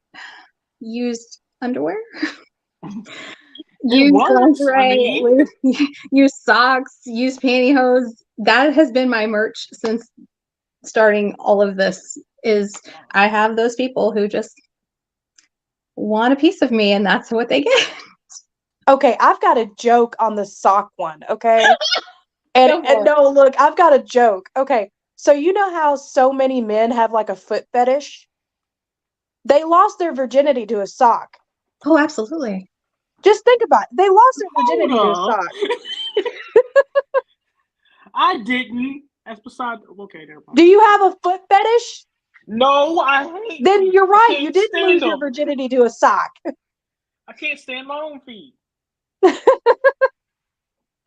used underwear. Use lingerie, use socks, use pantyhose. That has been my merch since starting all of this. Is I have those people who just want a piece of me, and that's what they get. Okay, I've got a joke on the sock one, okay? and no, look, I've got a joke. Okay, so you know how so many men have like a foot fetish? They lost their virginity to a sock. Oh, absolutely. Just think about it. They lost their virginity to a sock. I didn't. That's beside. Okay, never mind. Do you have a foot fetish? No, I hate. Then you're right. You didn't lose your virginity to a sock. I can't stand my own feet.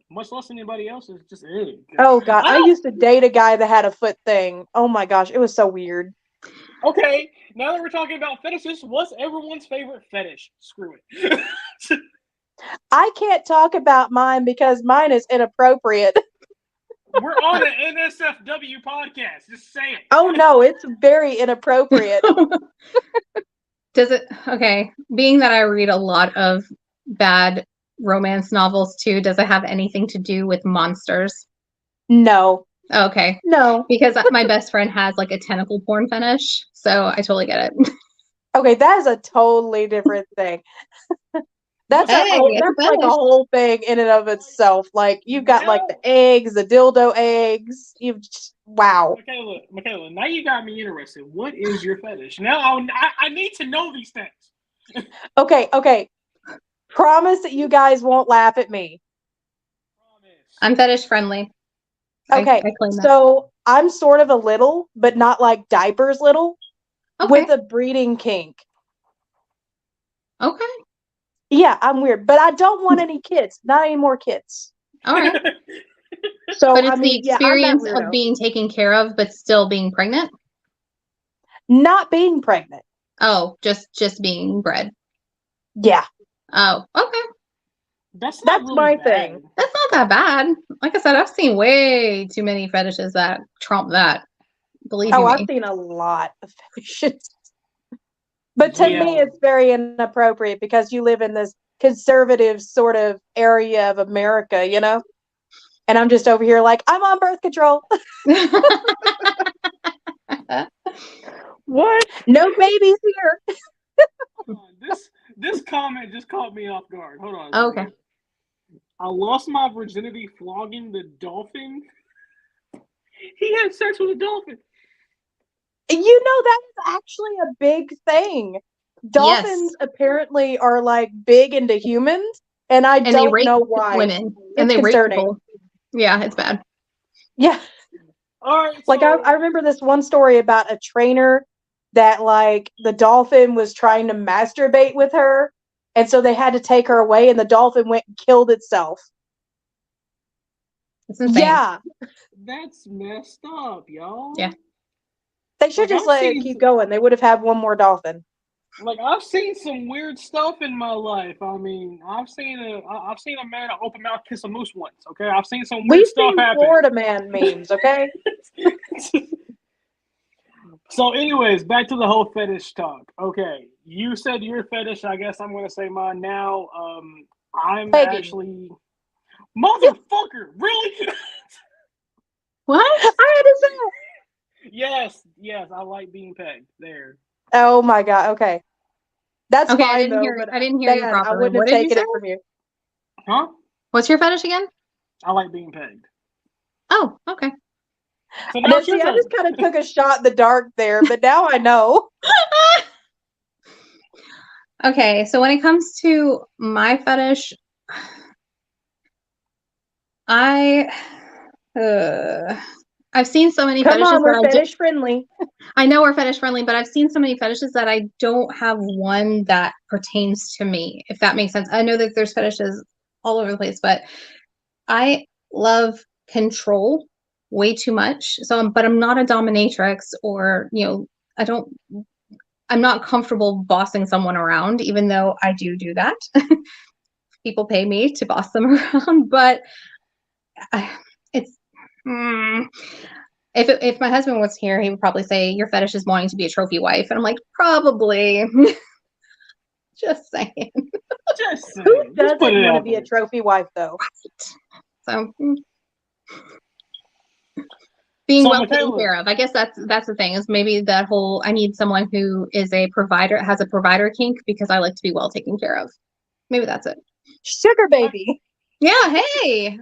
Much less anybody else's. Just oh God, I used to date a guy that had a foot thing. Oh my gosh, it was so weird. Okay, now that we're talking about fetishes, what's everyone's favorite fetish? Screw it. I can't talk about mine because mine is inappropriate. We're on an NSFW podcast. Just say it. Oh no, it's very inappropriate. Does it? Okay, being that I read a lot of bad romance novels too, does it have anything to do with monsters? No. Okay. No. Because my best friend has like a tentacle porn fetish, so I totally get it. Okay, that is a totally different thing. That's like a whole thing in and of itself. Like you've got like the eggs, the dildo eggs. Wow. Michaela, now you got me interested. What is your fetish? Now I need to know these things. Okay. Promise that you guys won't laugh at me. I'm fetish friendly. Okay, I claim that. so I'm sort of a little, but not like diapers little, Okay. with a breeding kink. Okay. Yeah, I'm weird, but I don't want any kids. Not any more kids. All right. So But it's I the mean, yeah, I'm that experience of weirdo. being taken care of, but still being pregnant. Not being pregnant. Oh, just being bred. Yeah, Oh, okay. That's that's really my bad. thing. That's not that bad. Like I said, I've seen way too many fetishes that trump that. Believe you I've me. seen a lot of fetishes. But to Yeah. me, it's very inappropriate because you live in this conservative sort of area of America, you know? And I'm just over here like, I'm on birth control. What? No babies here. Hold on. This comment just caught me off guard. Hold on. Okay. I lost my virginity flogging the dolphin. He had sex with a dolphin. You know, that is actually a big thing. Dolphins apparently are like big into humans, and I And they don't rape know why. women. It's And they rape concerning. people. Yeah, it's bad. Yeah. All right. Like So, I remember this one story about a trainer that like the dolphin was trying to masturbate with her, and so they had to take her away, and the dolphin went and killed itself. It's insane. Yeah. that's messed up, y'all. Yeah. They should Like, just I've let it seen- keep going. They would have had one more dolphin. Like, I've seen some weird stuff in my life. I mean, I've seen a man open mouth kiss a moose once. Okay, I've seen some weird We've stuff seen happen. Florida man memes, okay? So, anyways, back to the whole fetish talk. Okay, you said your fetish. I guess I'm going to say mine now. I'm Pegging. actually motherfucker. Really? What? I had to say. Yes. I like being pegged. There. Oh my god. Okay, that's Okay, fine though. But I didn't hear you man, I properly. wouldn't What have did you taken say? it from you. Huh? What's your fetish again? I like being pegged. Oh, okay. So And now then, it's your see, I turn. just kind of took a shot in the dark there, but now I know. Okay, so when it comes to my fetish, I've seen so many Come fetishes on, that we're fetish friendly. I know we're fetish friendly, but I've seen so many fetishes that I don't have one that pertains to me, if that makes sense. I know that there's fetishes all over the place, but I love control way too much. So, but I'm not a dominatrix or, I'm not comfortable bossing someone around, even though I do that. People pay me to boss them around, but it's, if my husband was here, he would probably say your fetish is wanting to be a trophy wife. And I'm like, probably. Just saying. Just saying. Who Just doesn't put it want to out be there. a trophy wife though? So being So, well taken Michaela, care of. I guess that's the thing, is maybe that whole I need someone who is a provider, has a provider kink, because I like to be well taken care of. Maybe that's it. Sugar baby. Yeah, hey.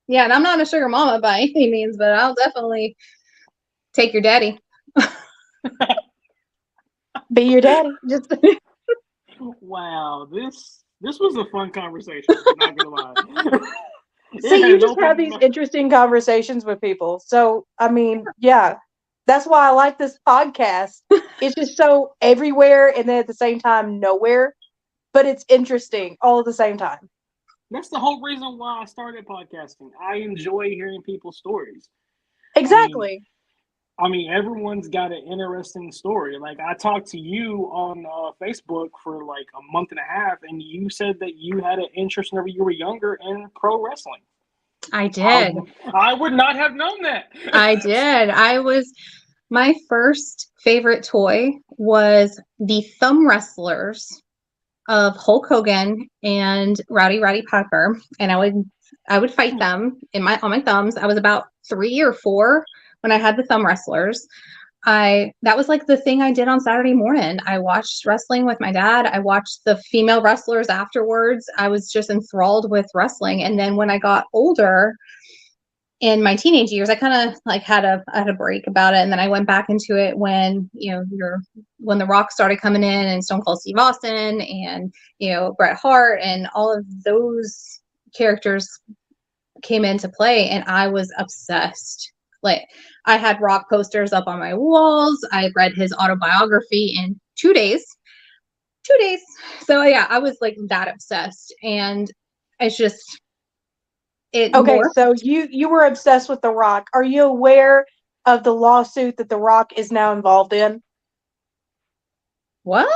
Yeah, and I'm not a sugar mama by any means, but I'll definitely take your daddy. Be your daddy. Just wow, this was a fun conversation. Not gonna lie. see, you It just have opened these my- interesting conversations with people. So, I mean, yeah, that's why I like this podcast. It's just so everywhere and then at the same time nowhere, but it's interesting all at the same time. That's the whole reason why I started podcasting. I enjoy hearing people's stories. Exactly. I mean, everyone's got an interesting story. Like, I talked to you on Facebook for like a month and a half, and you said that you had an interest whenever you were younger in pro wrestling. I did. I would not have known that. I did. My first favorite toy was the thumb wrestlers of Hulk Hogan and Rowdy Piper, and I would fight them on my thumbs. I was about 3 or 4 when I had the thumb wrestlers. That was like the thing I did on Saturday morning. I watched wrestling with my dad. I watched the female wrestlers afterwards. I was just enthralled with wrestling. And then when I got older, in my teenage years, I kind of like had a break about it, and then I went back into it when when The Rock started coming in, and Stone Cold Steve Austin, and Bret Hart, and all of those characters came into play, and I was obsessed. Like, I had Rock posters up on my walls. I read his autobiography in 2 days. 2 days. So yeah, I was like that obsessed, and it's just it. Okay, Morphed. so you were obsessed with The Rock. Are you aware of the lawsuit that The Rock is now involved in? What?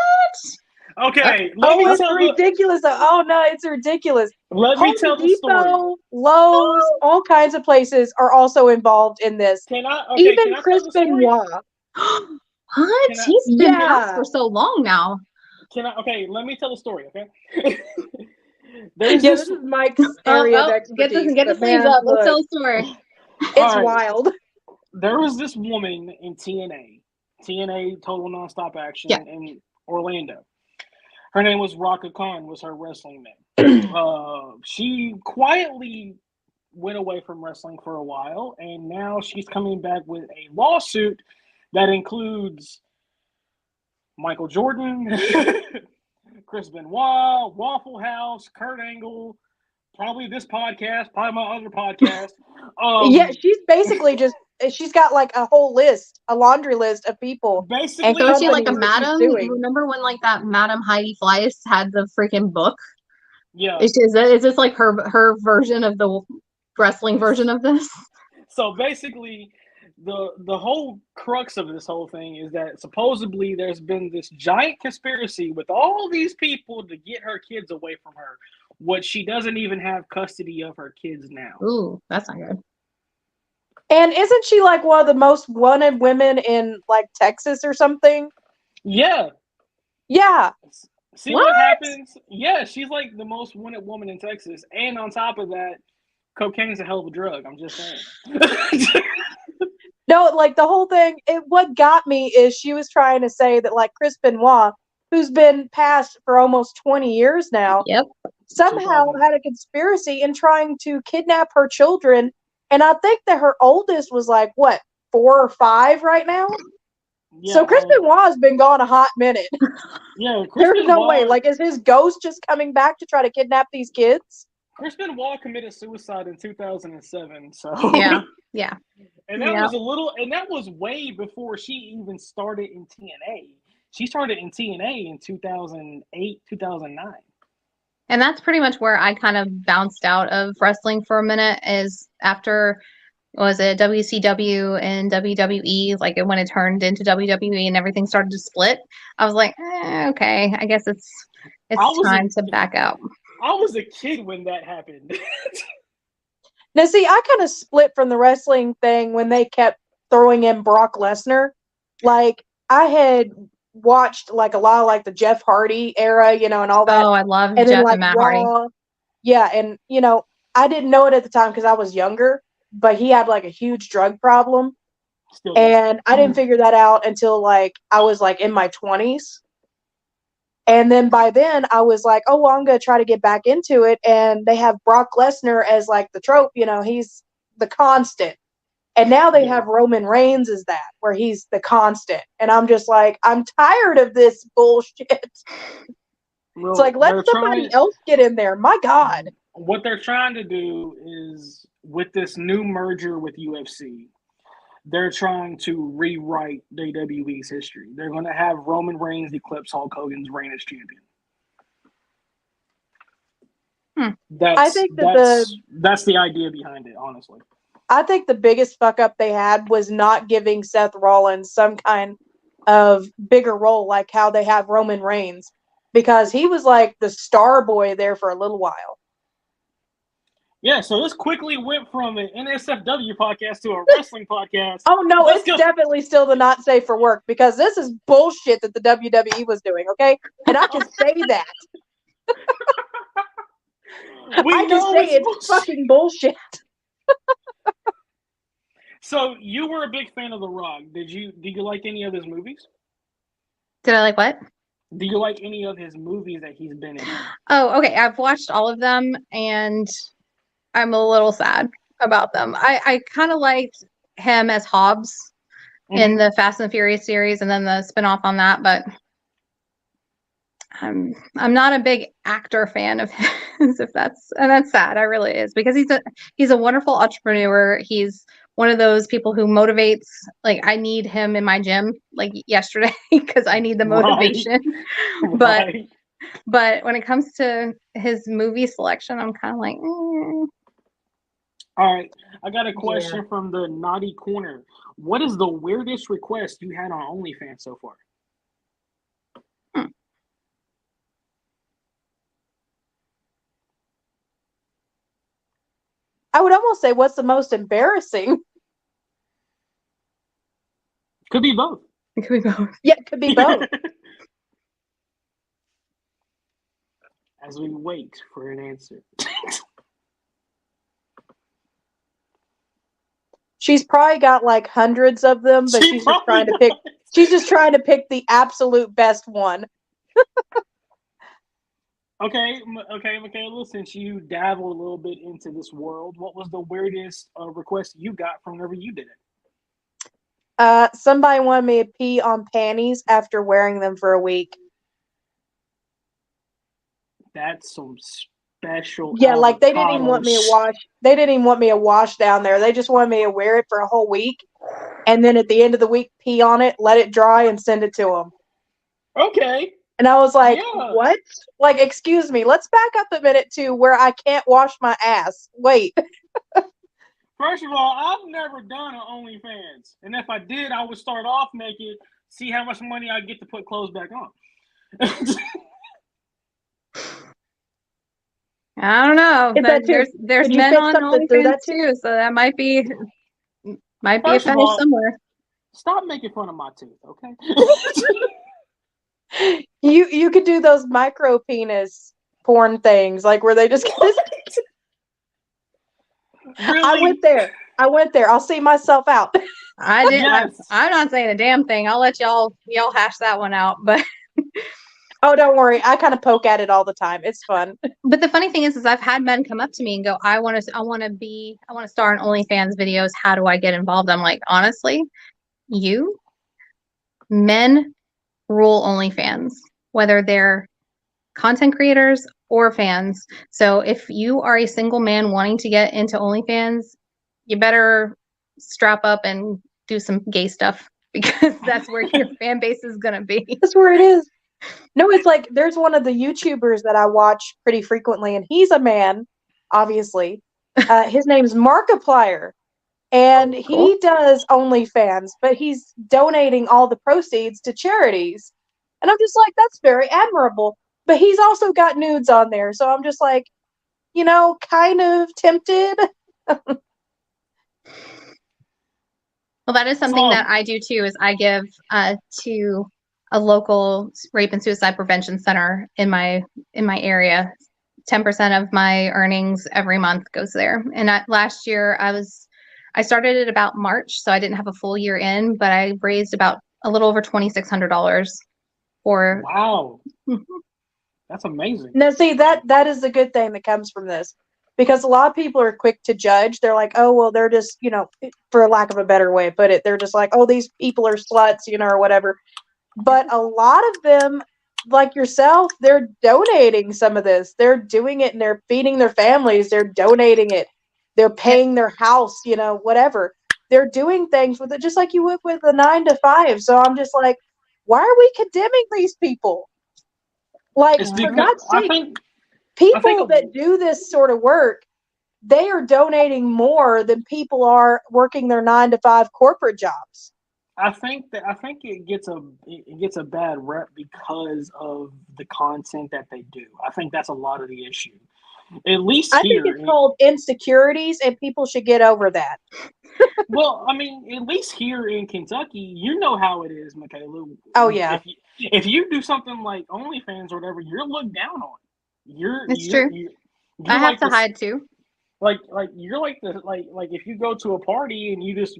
Okay, Oh, it's ridiculous. Oh no, it's ridiculous. let me Home tell the story. Depot, Lowe's, all kinds of places are also involved in this. Can I Even tell Chris the story? Benoit. What? He's been passed for so long now. Okay, let me tell the story, okay? This is Mike's area of expertise. Get the sleeves up. Let's tell the story. It's wild. There was this woman in TNA Total Nonstop Action in Orlando. Her name was Raka Khan, was her wrestling name. She quietly went away from wrestling for a while, and now she's coming back with a lawsuit that includes Michael Jordan, Chris Benoit, Waffle House, Kurt Angle, probably this podcast, probably my other podcast. She's basically she's got like a whole list, a laundry list of people. Basically, and so she like a madam. Remember when like that Madam Heidi Fleiss had the freaking book? Yeah. Is this like her version of the wrestling version of this? So basically, the whole crux of this whole thing is that supposedly there's been this giant conspiracy with all these people to get her kids away from her. What she doesn't even have custody of her kids now. Ooh, that's not good. And isn't she like one of the most wanted women in like Texas or something? Yeah. Yeah. See what happens? Yeah, she's like the most wanted woman in Texas. And on top of that, cocaine's a hell of a drug. I'm just saying. No, like the whole thing, what got me is she was trying to say that like Chris Benoit, who's been passed for almost 20 years now, somehow had a conspiracy in trying to kidnap her children. And I think that her oldest was like, what, 4 or 5 right now? Yeah, so Chris Benoit's been gone a hot minute. Yeah, there's no way. Like, is his ghost just coming back to try to kidnap these kids? Chris Benoit committed suicide in 2007. So yeah. And that was way before she even started in TNA. She started in TNA in 2008, 2009. And that's pretty much where I kind of bounced out of wrestling for a minute, is after, was it WCW and WWE, like when it turned into WWE and everything started to split, I was like, okay, I guess it's time to back out. I was a kid when that happened. Now, see, I kind of split from the wrestling thing when they kept throwing in Brock Lesnar. Like, I had watched like a lot of like the Jeff Hardy era, and all that. Oh, I love Jeff and Matt Hardy. Yeah, and I didn't know it at the time because I was younger, but he had like a huge drug problem. And I didn't figure that out until like I was like in my 20s. And then by then I was like, oh, well, I'm going to try to get back into it. And they have Brock Lesnar as like the trope, he's the constant. And now they have Roman Reigns as that, where he's the constant. And I'm just like, I'm tired of this bullshit. It's like, let somebody else get in there. My God. What they're trying to do is, with this new merger with UFC, they're trying to rewrite WWE's history. They're going to have Roman Reigns eclipse Hulk Hogan's reign as champion. That's the idea behind it, honestly. I think the biggest fuck up they had was not giving Seth Rollins some kind of bigger role like how they have Roman Reigns, because he was like the star boy there for a little while. Yeah, so this quickly went from an NSFW podcast to a wrestling podcast. Oh, no, it's definitely still the not safe for work, because this is bullshit that the WWE was doing, okay? And I can say that. I can say it's fucking bullshit. So you were a big fan of The Rock. Did you like any of his movies? Did I like what? Do you like any of his movies that he's been in? Oh, okay. I've watched all of them, and I'm a little sad. about them. I kind of liked him as Hobbs in the Fast and the Furious series, and then the spinoff on that. But I'm not a big actor fan of his. If that's sad. I really is, because he's a wonderful entrepreneur. He's one of those people who motivates. Like, I need him in my gym like yesterday because I need the motivation. Right. But when it comes to his movie selection, I'm kind of like, All right, I got a question from the Naughty Corner. What is the weirdest request you had on OnlyFans so far? I would almost say, what's the most embarrassing? Could be both. it could be both. Yeah, it could be both. As we wait for an answer. She's probably got like hundreds of them, but she's just trying to pick. She's just trying to pick the absolute best one. Okay, Michaela, since you dabble a little bit into this world, what was the weirdest request you got from whenever you did it? Somebody wanted me to pee on panties after wearing them for a week. That's some special. Yeah, like they didn't even want me to wash. They didn't even want me to wash down there. They just wanted me to wear it for a whole week, and then at the end of the week, pee on it, let it dry, and send it to them. Okay. And I was like, what? Like, excuse me, let's back up a minute to where I can't wash my ass. Wait. First of all, I've never done an OnlyFans. And if I did, I would start off naked, see how much money I get to put clothes back on. I don't know. There's men on OnlyFans too, so that might be a fetish somewhere. Stop making fun of my tooth, okay? You could do those micro penis porn things, like where they just. Really? I went there. I'll see myself out. I didn't. Yes. I'm not saying a damn thing. I'll let y'all hash that one out. But oh, don't worry. I kind of poke at it all the time. It's fun. But the funny thing is I've had men come up to me and go, I want to star in OnlyFans videos. How do I get involved? I'm like, honestly, men rule OnlyFans, whether they're content creators or fans. So if you are a single man wanting to get into OnlyFans, you better strap up and do some gay stuff, because that's where your fan base is going to be. That's where it is. No, it's like there's one of the YouTubers that I watch pretty frequently, and he's a man, obviously. His name's Markiplier, and he does OnlyFans, but he's donating all the proceeds to charities. And I'm just like, that's very admirable. But he's also got nudes on there, so I'm just like, kind of tempted. Well, that is something that I do too, is I give to a local rape and suicide prevention center in my area. 10% of my earnings every month goes there. And last year I started at about March, so I didn't have a full year in, but I raised about a little over $2,600 for. Wow. That's amazing. Now, see, that is the good thing that comes from this, because a lot of people are quick to judge. They're like, oh, well, they're just, for lack of a better way to put it, they're just like, oh, these people are sluts, or whatever. But a lot of them, like yourself, they're donating some of this. They're doing it and they're feeding their families. They're donating it. They're paying their house, whatever. They're doing things with it just like you would with a 9-to-5. So I'm just like, why are we condemning these people? Like, for God's sake, people that do this sort of work, they are donating more than people are working their 9-to-5 corporate jobs. I think it gets a bad rep because of the content that they do. I think that's a lot of the issue. At least I think it's called insecurities, and people should get over that. Well, I mean, at least here in Kentucky, you know how it is, Michaela. Oh yeah. If you do something like OnlyFans or whatever, you're looked down on. It's true. I have to hide too. Like you're like if you go to a party and you just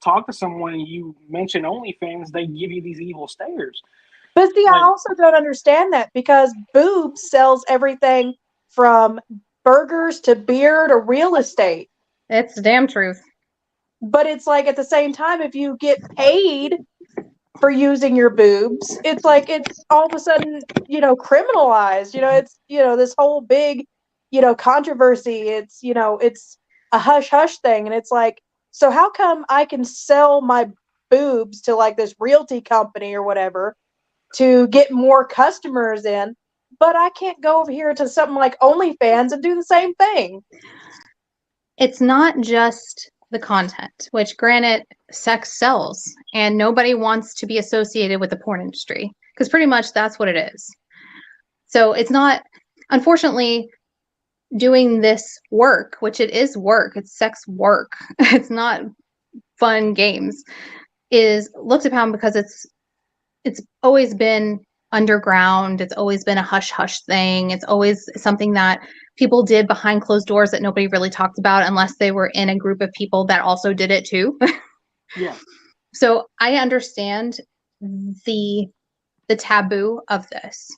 talk to someone and you mention OnlyFans, they give you these evil stares. But see, I also don't understand that, because boobs sells everything from burgers to beer to real estate. It's the damn truth. But it's like at the same time, if you get paid for using your boobs, it's like it's all of a sudden, criminalized. It's, this whole big, controversy. It's, it's a hush hush thing. And it's like, so how come I can sell my boobs to like this realty company or whatever to get more customers in, but I can't go over here to something like OnlyFans and do the same thing? It's not just the content, which granted, sex sells, and nobody wants to be associated with the porn industry because pretty much that's what it is. So it's not, unfortunately, doing this work, which it is work, it's sex work, it's not fun games, is looked upon because it's always been underground. It's always been a hush hush thing. It's always something that people did behind closed doors that nobody really talked about unless they were in a group of people that also did it too. Yeah. So I understand the taboo of this.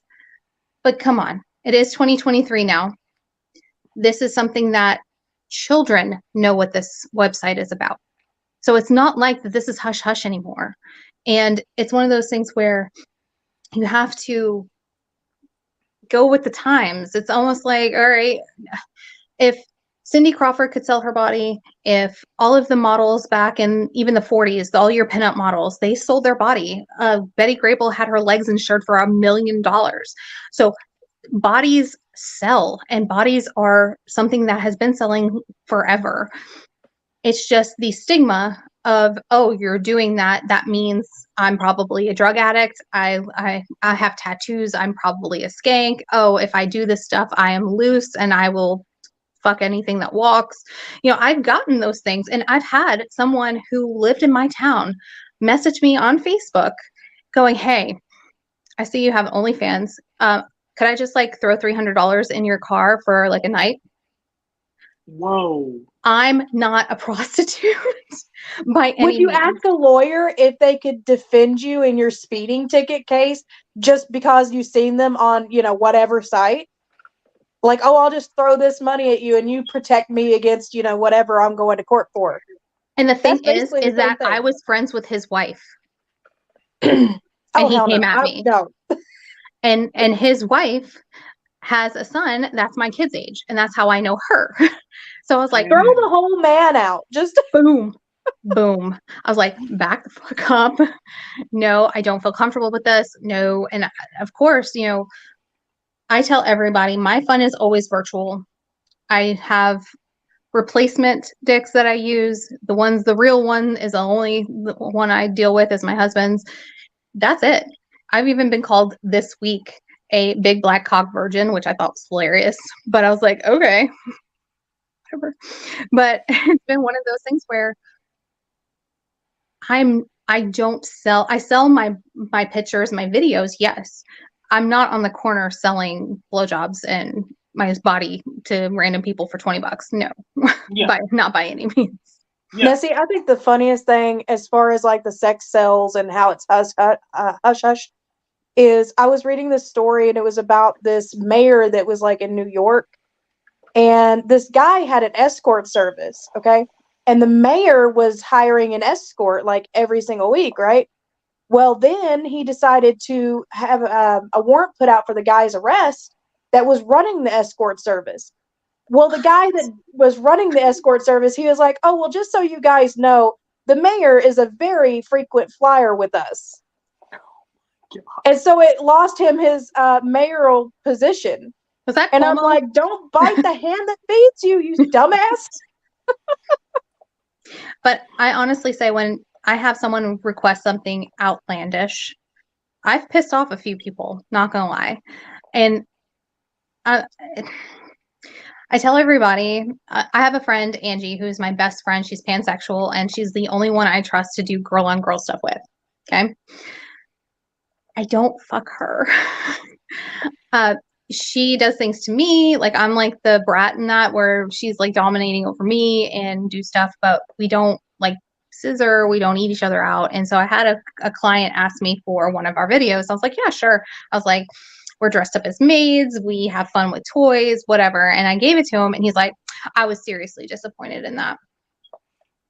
But come on, it is 2023 now. This is something that children know what this website is about. So it's not like that this is hush hush anymore. And it's one of those things where you have to go with the times. It's almost like, all right, if Cindy Crawford could sell her body, if all of the models back in even the 40s, all your pinup models, they sold their body. Betty Grable had her legs insured for $1 million. So bodies sell, and bodies are something that has been selling forever. It's just the stigma of, oh, you're doing that. That means I'm probably a drug addict. I have tattoos. I'm probably a skank. Oh, if I do this stuff, I am loose and I will fuck anything that walks. I've gotten those things, and I've had someone who lived in my town message me on Facebook going, hey, I see you have OnlyFans. Could I just like throw $300 in your car for like a night? Whoa. I'm not a prostitute by any Would you means. ask a lawyer if they could defend you in your speeding ticket case just because you've seen them on, whatever site? Like, oh, I'll just throw this money at you and you protect me against, whatever I'm going to court for. And the thing That's is that I was friends with his wife. And he came at me. No. And his wife has a son that's my kid's age, and that's how I know her. So I was like, throw the whole man out. Just boom, boom. I was like, back the fuck up. No, I don't feel comfortable with this. No. And of course, I tell everybody my fun is always virtual. I have replacement dicks that I use. The real one is the only one I deal with is my husband's. That's it. I've even been called this week a big black cock virgin, which I thought was hilarious. But I was like, okay, whatever. But it's been one of those things where I sell my pictures, my videos, yes. I'm not on the corner selling blowjobs and my body to random people for $20. No, not by any means. Yeah. Now, see, I think the funniest thing as far as like the sex sells and how it's hush hush is I was reading this story and it was about this mayor that was like in New York, and this guy had an escort service, okay? And the mayor was hiring an escort like every single week, right? Well, then he decided to have a warrant put out for the guy's arrest that was running the escort service. Well, the guy that was running the escort service, he was like, oh, well, just so you guys know, the mayor is a very frequent flyer with us. And so it lost him his mayoral position. Was that and Cuomo? I'm like, don't bite the hand that feeds you, you dumbass. But I honestly say when I have someone request something outlandish, I've pissed off a few people, not gonna lie. And I tell everybody, I have a friend, Angie, who's my best friend. She's pansexual, and she's the only one I trust to do girl-on-girl stuff with, okay? I don't fuck her. She does things to me, like I'm like the brat in that, where she's like dominating over me and do stuff, but we don't like scissor, we don't eat each other out. And so I had a client ask me for one of our videos. I was like, yeah, sure. I was like, we're dressed up as maids, we have fun with toys, whatever. And I gave it to him, and he's like, I was seriously disappointed in that.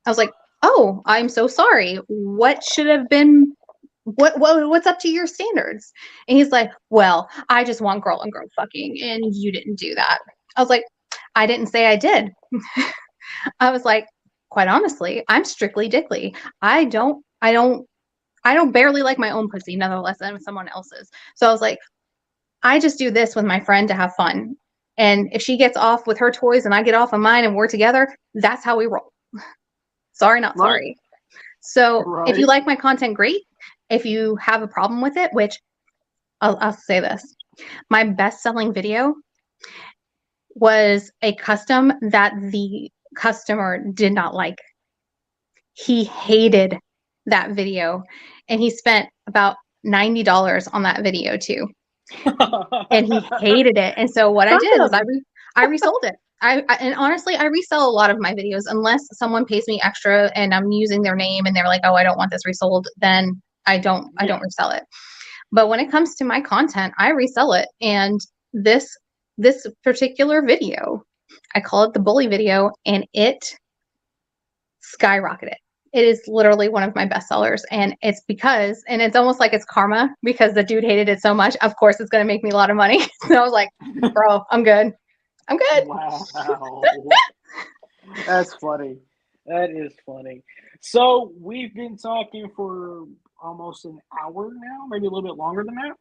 I was like, oh, I'm so sorry. What should have been, what's up to your standards? And he's like, well, I just want girl on girl fucking, and you didn't do that. I was like, I didn't say I did. I was like, quite honestly, I'm strictly dickly. I don't barely like my own pussy, nonetheless than someone else's. So I was like, I just do this with my friend to have fun. And if she gets off with her toys and I get off of mine and we're together, that's how we roll. Sorry, not sorry. So if you like my content, great. If you have a problem with it, which I'll say this, my best-selling video was a custom that the customer did not like. He hated that video, and he spent about $90 on that video too. And he hated it. And so what I did was I resold it. And honestly, I resell a lot of my videos unless someone pays me extra and I'm using their name and they're like, oh, I don't want this resold, then I don't resell it. But when it comes to my content, I resell it. And this particular video, I call it the bully video, and it skyrocketed. It is literally one of my best sellers, and it's almost like it's karma because the dude hated it so much. Of course, it's going to make me a lot of money. So I was like, bro, I'm good. Wow. That's funny. That is funny. So we've been talking for almost an hour now, maybe a little bit longer than that.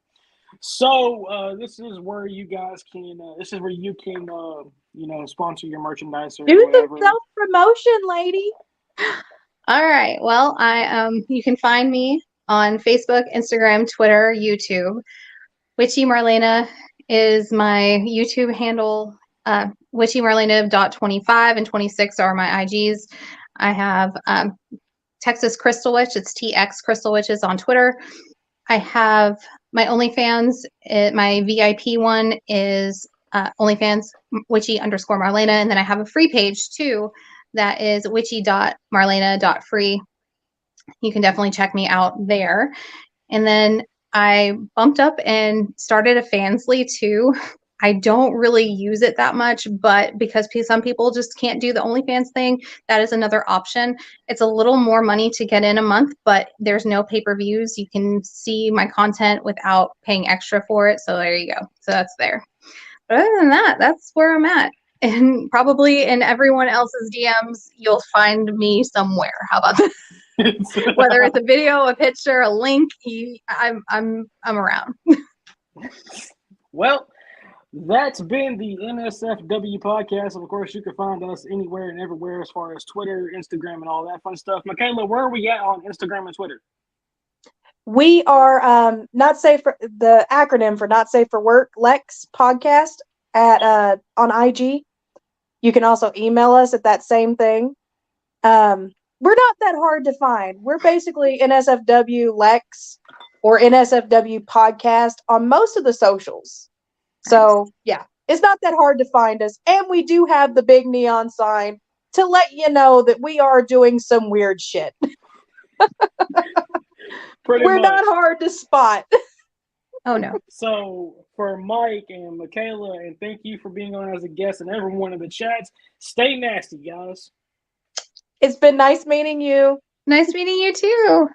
So this is where you guys can, sponsor your merchandise or do whatever. the self-promotion, lady. All right. Well, you can find me on Facebook, Instagram, Twitter, YouTube. Witchy Marlina is my YouTube handle. Witchy Marlina.25 and 26 are my IGs. I have Texas Crystal Witch. It's TX Crystal Witches on Twitter. I have my OnlyFans. My VIP one is OnlyFans Witchy_Marlena. And then I have a free page too that is witchy.marlena.free. You can definitely check me out there. And then I bumped up and started a Fansly too. I don't really use it that much, but because some people just can't do the OnlyFans thing, that is another option. It's a little more money to get in a month, but there's no pay-per-views. You can see my content without paying extra for it. So there you go. So that's there. But other than that, that's where I'm at. And probably in everyone else's DMs, you'll find me somewhere. How about that? Whether it's a video, a picture, a link, I'm around. Well, that's been the NSFW podcast. Of course, you can find us anywhere and everywhere as far as Twitter, Instagram, and all that fun stuff. Michaela, where are we at on Instagram and Twitter? We are not safe for the acronym for Not Safe for Work, Lex Podcast at on IG. You can also email us at that same thing. We're not that hard to find. We're basically NSFW Lex or NSFW Podcast on most of the socials. So yeah, it's not that hard to find us. And we do have the big neon sign to let you know that we are doing some weird shit. We're not hard to spot. Oh no. So for Mike and Michaela, and thank you for being on as a guest and everyone in the chats, stay nasty, guys. It's been nice meeting you. Nice meeting you too.